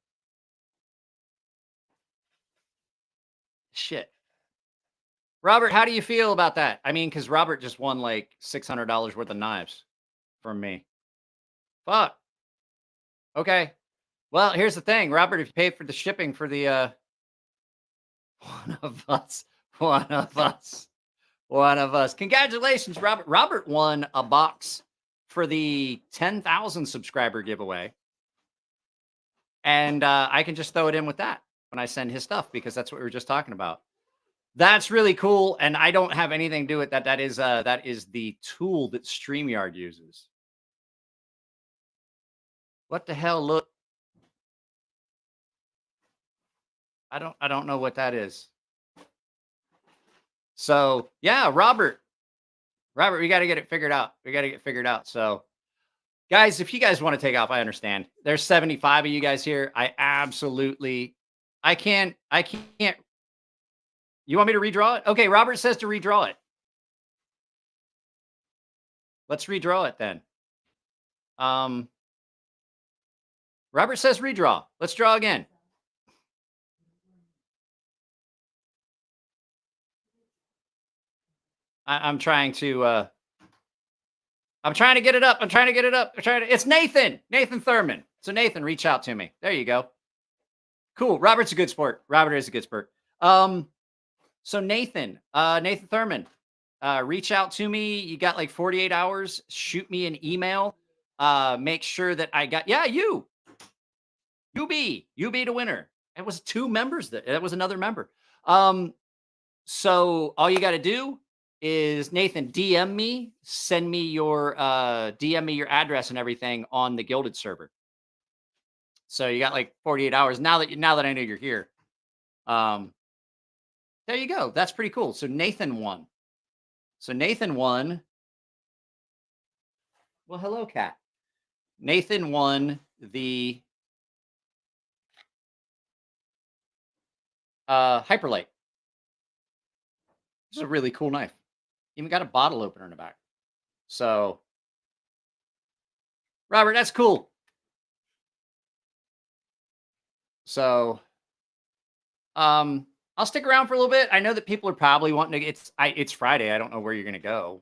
F: Shit. Robert, how do you feel about that? I mean, because Robert just won like $600 worth of knives from me. Fuck. Okay. Well, here's the thing, Robert, if you pay for the shipping for the one of us. Congratulations, Robert. Robert won a box for the 10,000 subscriber giveaway. And I can just throw it in with that when I send his stuff because that's what we were just talking about. That's really cool. And I don't have anything to do with that. That is the tool that StreamYard uses. What the hell? Look. I don't know what that is. So yeah, Robert, we got to get it figured out. So guys, if you guys want to take off, I understand. There's 75 of you guys here. I can't. You want me to redraw it? Okay. Robert says to redraw it. Let's redraw it then. Robert says redraw. Let's draw again. I'm trying to get it up. It's Nathan Thurman. So Nathan, reach out to me. There you go. Cool. Robert's a good sport. Robert is a good sport. So Nathan Thurman, reach out to me. You got like 48 hours. Shoot me an email. Make sure that I got, you be the winner. It was 2 members that was another member. So all you got to do is Nathan, DM me, send me your DM me your address and everything on the Gilded server. So you got like 48 hours now that I know you're here. There you go. That's pretty cool. So Nathan won. Well, hello, Kat. Nathan won the Hyperlight. This is a really cool knife. Even got a bottle opener in the back. So, Robert, that's cool. So, I'll stick around for a little bit. I know that people are probably wanting to. It's Friday. I don't know where you're gonna go.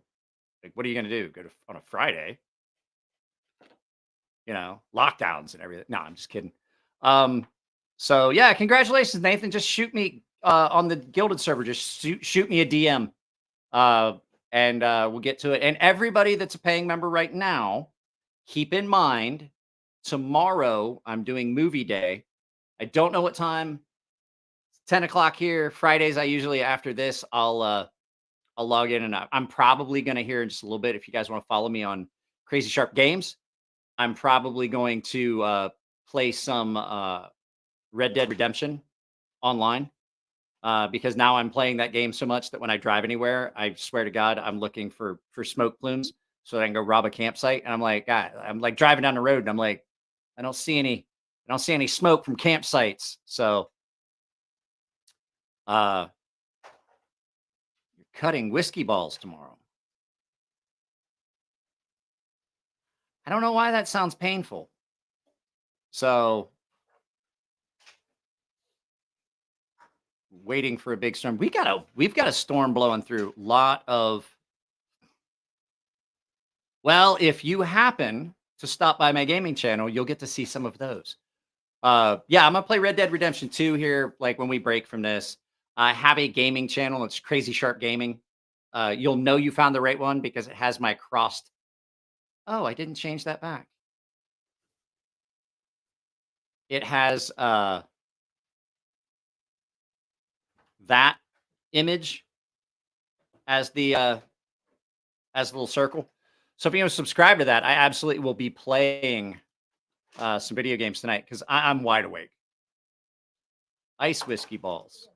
F: Like, what are you gonna do? Go to on a Friday? You know, lockdowns and everything. No, I'm just kidding. So yeah, congratulations, Nathan. Just shoot me on the Gilded server. Just shoot me a DM. And we'll get to it. And everybody that's a paying member right now, keep in mind, tomorrow I'm doing movie day. I don't know what time. It's 10 o'clock here. Fridays, I usually after this, I'll log in and I'm probably going to hear in just a little bit. If you guys want to follow me on Crazy Sharp Games, I'm probably going to play some Red Dead Redemption online. Because now I'm playing that game so much that when I drive anywhere, I swear to God, I'm looking for smoke plumes so that I can go rob a campsite. And I'm like, God, I'm like driving down the road and I'm like, I don't see any smoke from campsites. So, you're cutting whiskey balls tomorrow. I don't know why that sounds painful. So, waiting for a big storm. We've got a storm blowing through. Well, if you happen to stop by my gaming channel, you'll get to see some of those. Yeah, I'm gonna play Red Dead Redemption 2 here, like when we break from this. I have a gaming channel. It's Crazy Sharp Gaming. You'll know you found the right one because it has my crossed. Oh, I didn't change that back. It has that image as the little circle. So if you want to subscribe to that, I absolutely will be playing some video games tonight because I'm wide awake. Ice whiskey balls.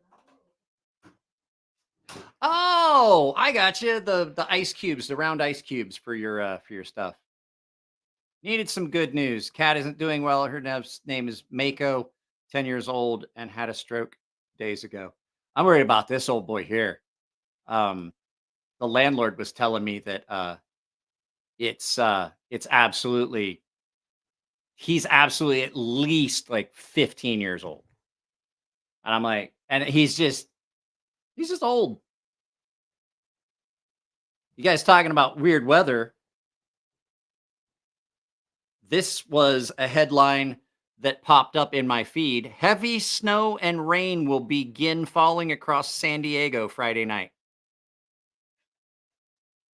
F: Oh, I got you. The ice cubes, the round ice cubes for your stuff. Needed some good news. Kat isn't doing well. Her name is Mako, 10 years old, and had a stroke days ago. I'm worried about this old boy here. The landlord was telling me that he's absolutely at least like 15 years old. And I'm like, and he's just old. You guys talking about weird weather. This was a headline that popped up in my feed. Heavy snow and rain will begin falling across San Diego Friday night.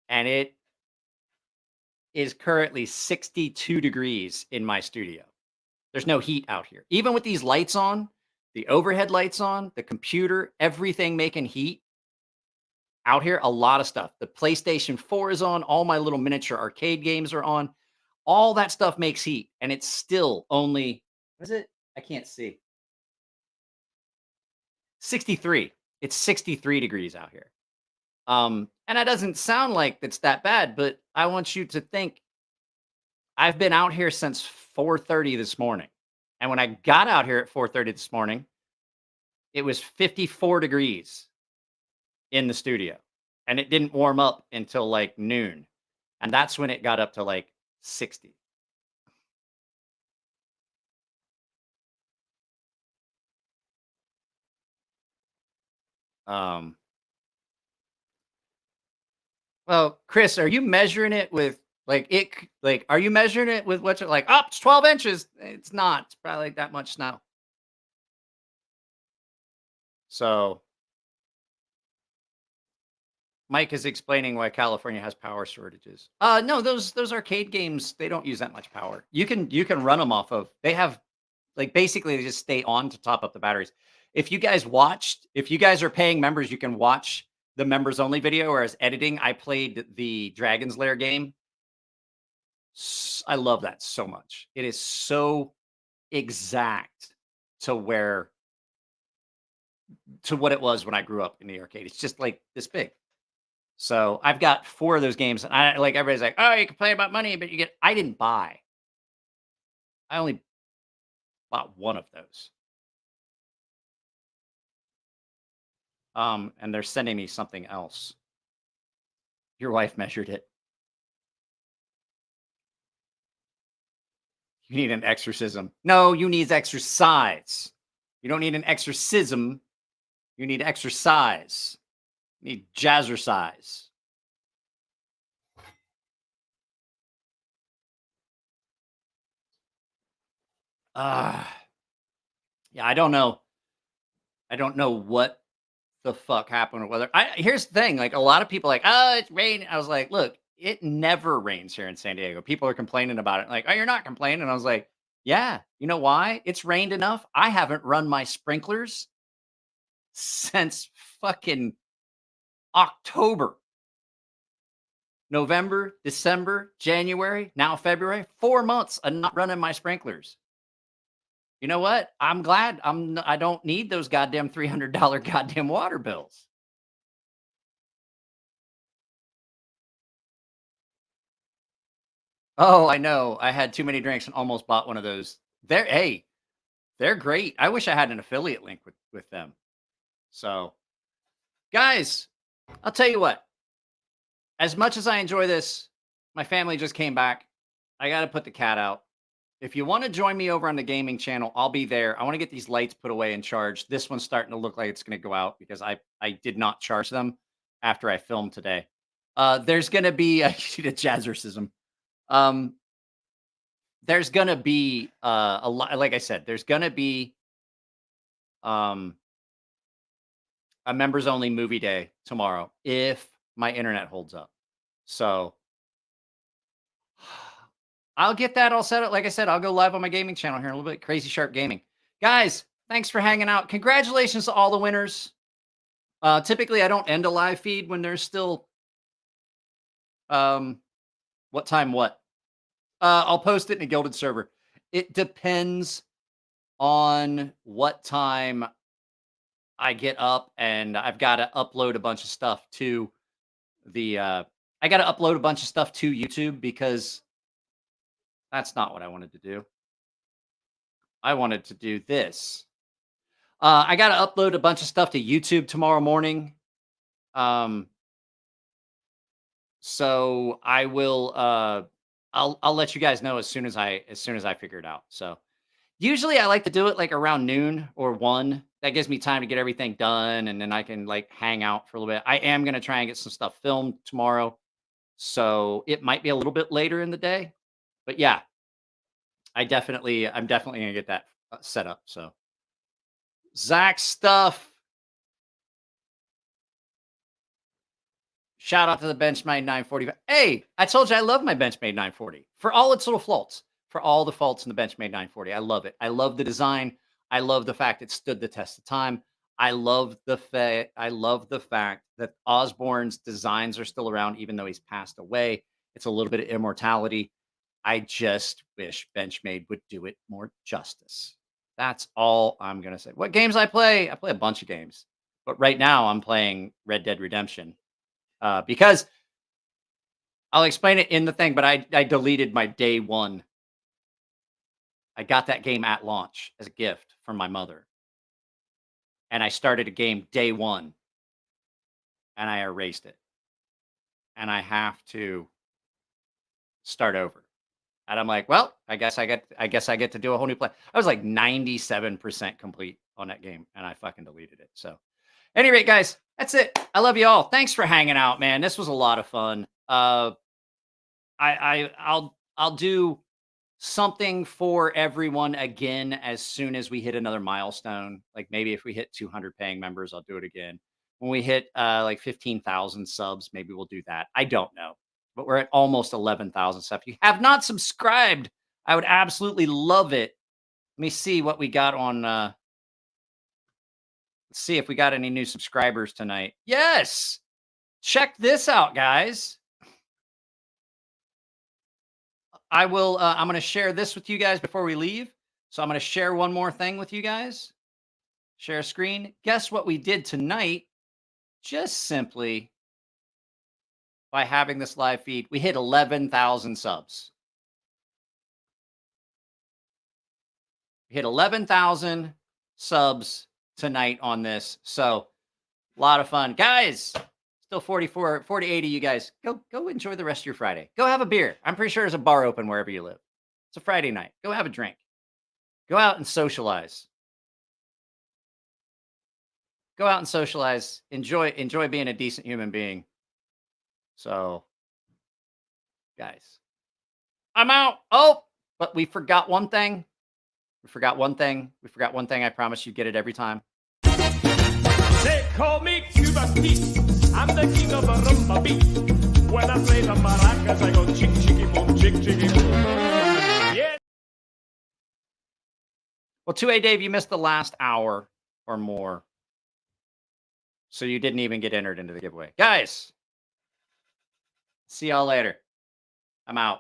F: And it is currently 62 degrees in my studio. There's no heat out here. Even with these lights on, the overhead lights on, the computer, everything making heat out here, a lot of stuff. The PlayStation 4 is on. All my little miniature arcade games are on. All that stuff makes heat. And it's still only, what is it? I can't see. 63. It's 63 degrees out here. And that doesn't sound like it's that bad, but I want you to think I've been out here since 4:30 this morning. And when I got out here at 4:30 this morning, it was 54 degrees in the studio. And it didn't warm up until like noon. And that's when it got up to like 60. Well, Chris, are you measuring it with are you measuring it with what's it like? Oh, it's 12 inches. It's not. It's probably like that much snow. So Mike is explaining why California has power shortages. No, those arcade games, they don't use that much power. You can run them off of. They have like basically they just stay on to top up the batteries. If you guys are paying members, you can watch the members only video or as editing. I played the Dragon's Lair game. I love that so much. It is so exact to what it was when I grew up in the arcade. It's just like this big. So I've got 4 of those games, and I like everybody's like, oh, you can play about money, but I didn't buy. I only bought 1 of those. And they're sending me something else. Your wife measured it. You need an exorcism. No, you need exercise. You don't need an exorcism. You need exercise. You need jazzercise. Yeah, I don't know. I don't know what the fuck happened or whether here's the thing, like a lot of people like, oh, it's raining. I was like, look, it never rains here in San Diego. People are complaining about it. Like, oh, you're not complaining. And I was like, yeah, you know why? It's rained enough. I haven't run my sprinklers since fucking October. November, December, January, now February, 4 months of not running my sprinklers. You know what? I'm glad I don't need those goddamn $300 goddamn water bills. Oh, I know. I had too many drinks and almost bought one of those. They're great. I wish I had an affiliate link with them. So, guys, I'll tell you what. As much as I enjoy this, my family just came back. I got to put the cat out. If you want to join me over on the gaming channel, I'll be there. I want to get these lights put away and charged. This one's starting to look like it's going to go out because I did not charge them after I filmed today. There's going to be a jazzercism. There's going to be a lot. Like I said, there's going to be a members only movie day tomorrow if my internet holds up. So I'll get that all set up. Like I said, I'll go live on my gaming channel here in a little bit. Crazy Sharp Gaming. Guys, thanks for hanging out. Congratulations to all the winners. Typically, I don't end a live feed when there's still... what time what? I'll post it in a Gilded server. It depends on what time I get up, and I've got to upload a bunch of stuff to the... I got to upload a bunch of stuff to YouTube because... that's not what I wanted to do. I wanted to do this. I got to upload a bunch of stuff to YouTube tomorrow morning. So I will. I'll let you guys know as soon as I figure it out. So usually I like to do it like around noon or 1. That gives me time to get everything done, and then I can like hang out for a little bit. I am gonna try and get some stuff filmed tomorrow, so it might be a little bit later in the day. But yeah, I'm definitely going to get that set up. So Zach stuff. Shout out to the Benchmade 940. Hey, I told you I love my Benchmade 940 for all its little faults, for all the faults in the Benchmade 940. I love it. I love the design. I love the fact it stood the test of time. I love the fact that Osborne's designs are still around, even though he's passed away. It's a little bit of immortality. I just wish Benchmade would do it more justice. That's all I'm going to say. What games I play? I play a bunch of games. But right now I'm playing Red Dead Redemption. Because I'll explain it in the thing, but I deleted my day 1. I got that game at launch as a gift from my mother. And I started a game day 1. And I erased it. And I have to start over. And I'm like, well, I guess I get to do a whole new play. I was like 97% complete on that game, and I fucking deleted it. So, at any rate, guys, that's it. I love you all. Thanks for hanging out, man. This was a lot of fun. I'll do something for everyone again as soon as we hit another milestone. Like maybe if we hit 200 paying members, I'll do it again. When we hit like 15,000 subs, maybe we'll do that. I don't know, but we're at almost 11,000 subs. If you have not subscribed, I would absolutely love it. Let me see what we got on. Let's see if we got any new subscribers tonight. Yes. Check this out, guys. I'm going to share this with you guys before we leave. So I'm going to share one more thing with you guys. Share screen. Guess what we did tonight? Just simply by having this live feed, we hit 11,000 subs. We hit 11,000 subs tonight on this. So a lot of fun. Guys, still 48 of you guys. Go enjoy the rest of your Friday. Go have a beer. I'm pretty sure there's a bar open wherever you live. It's a Friday night. Go have a drink. Go out and socialize. Go out and socialize. Enjoy being a decent human being. So, guys, I'm out. Oh, but we forgot one thing. We forgot one thing. I promise you get it every time.
A: They call me Cuba Pete. I'm the king of the rumba beat. When I play the maracas, I go chick chicky boom, chick chicky boom. Yeah.
F: Well, 2A Dave, you missed the last hour or more. So you didn't even get entered into the giveaway. Guys, see y'all later. I'm out.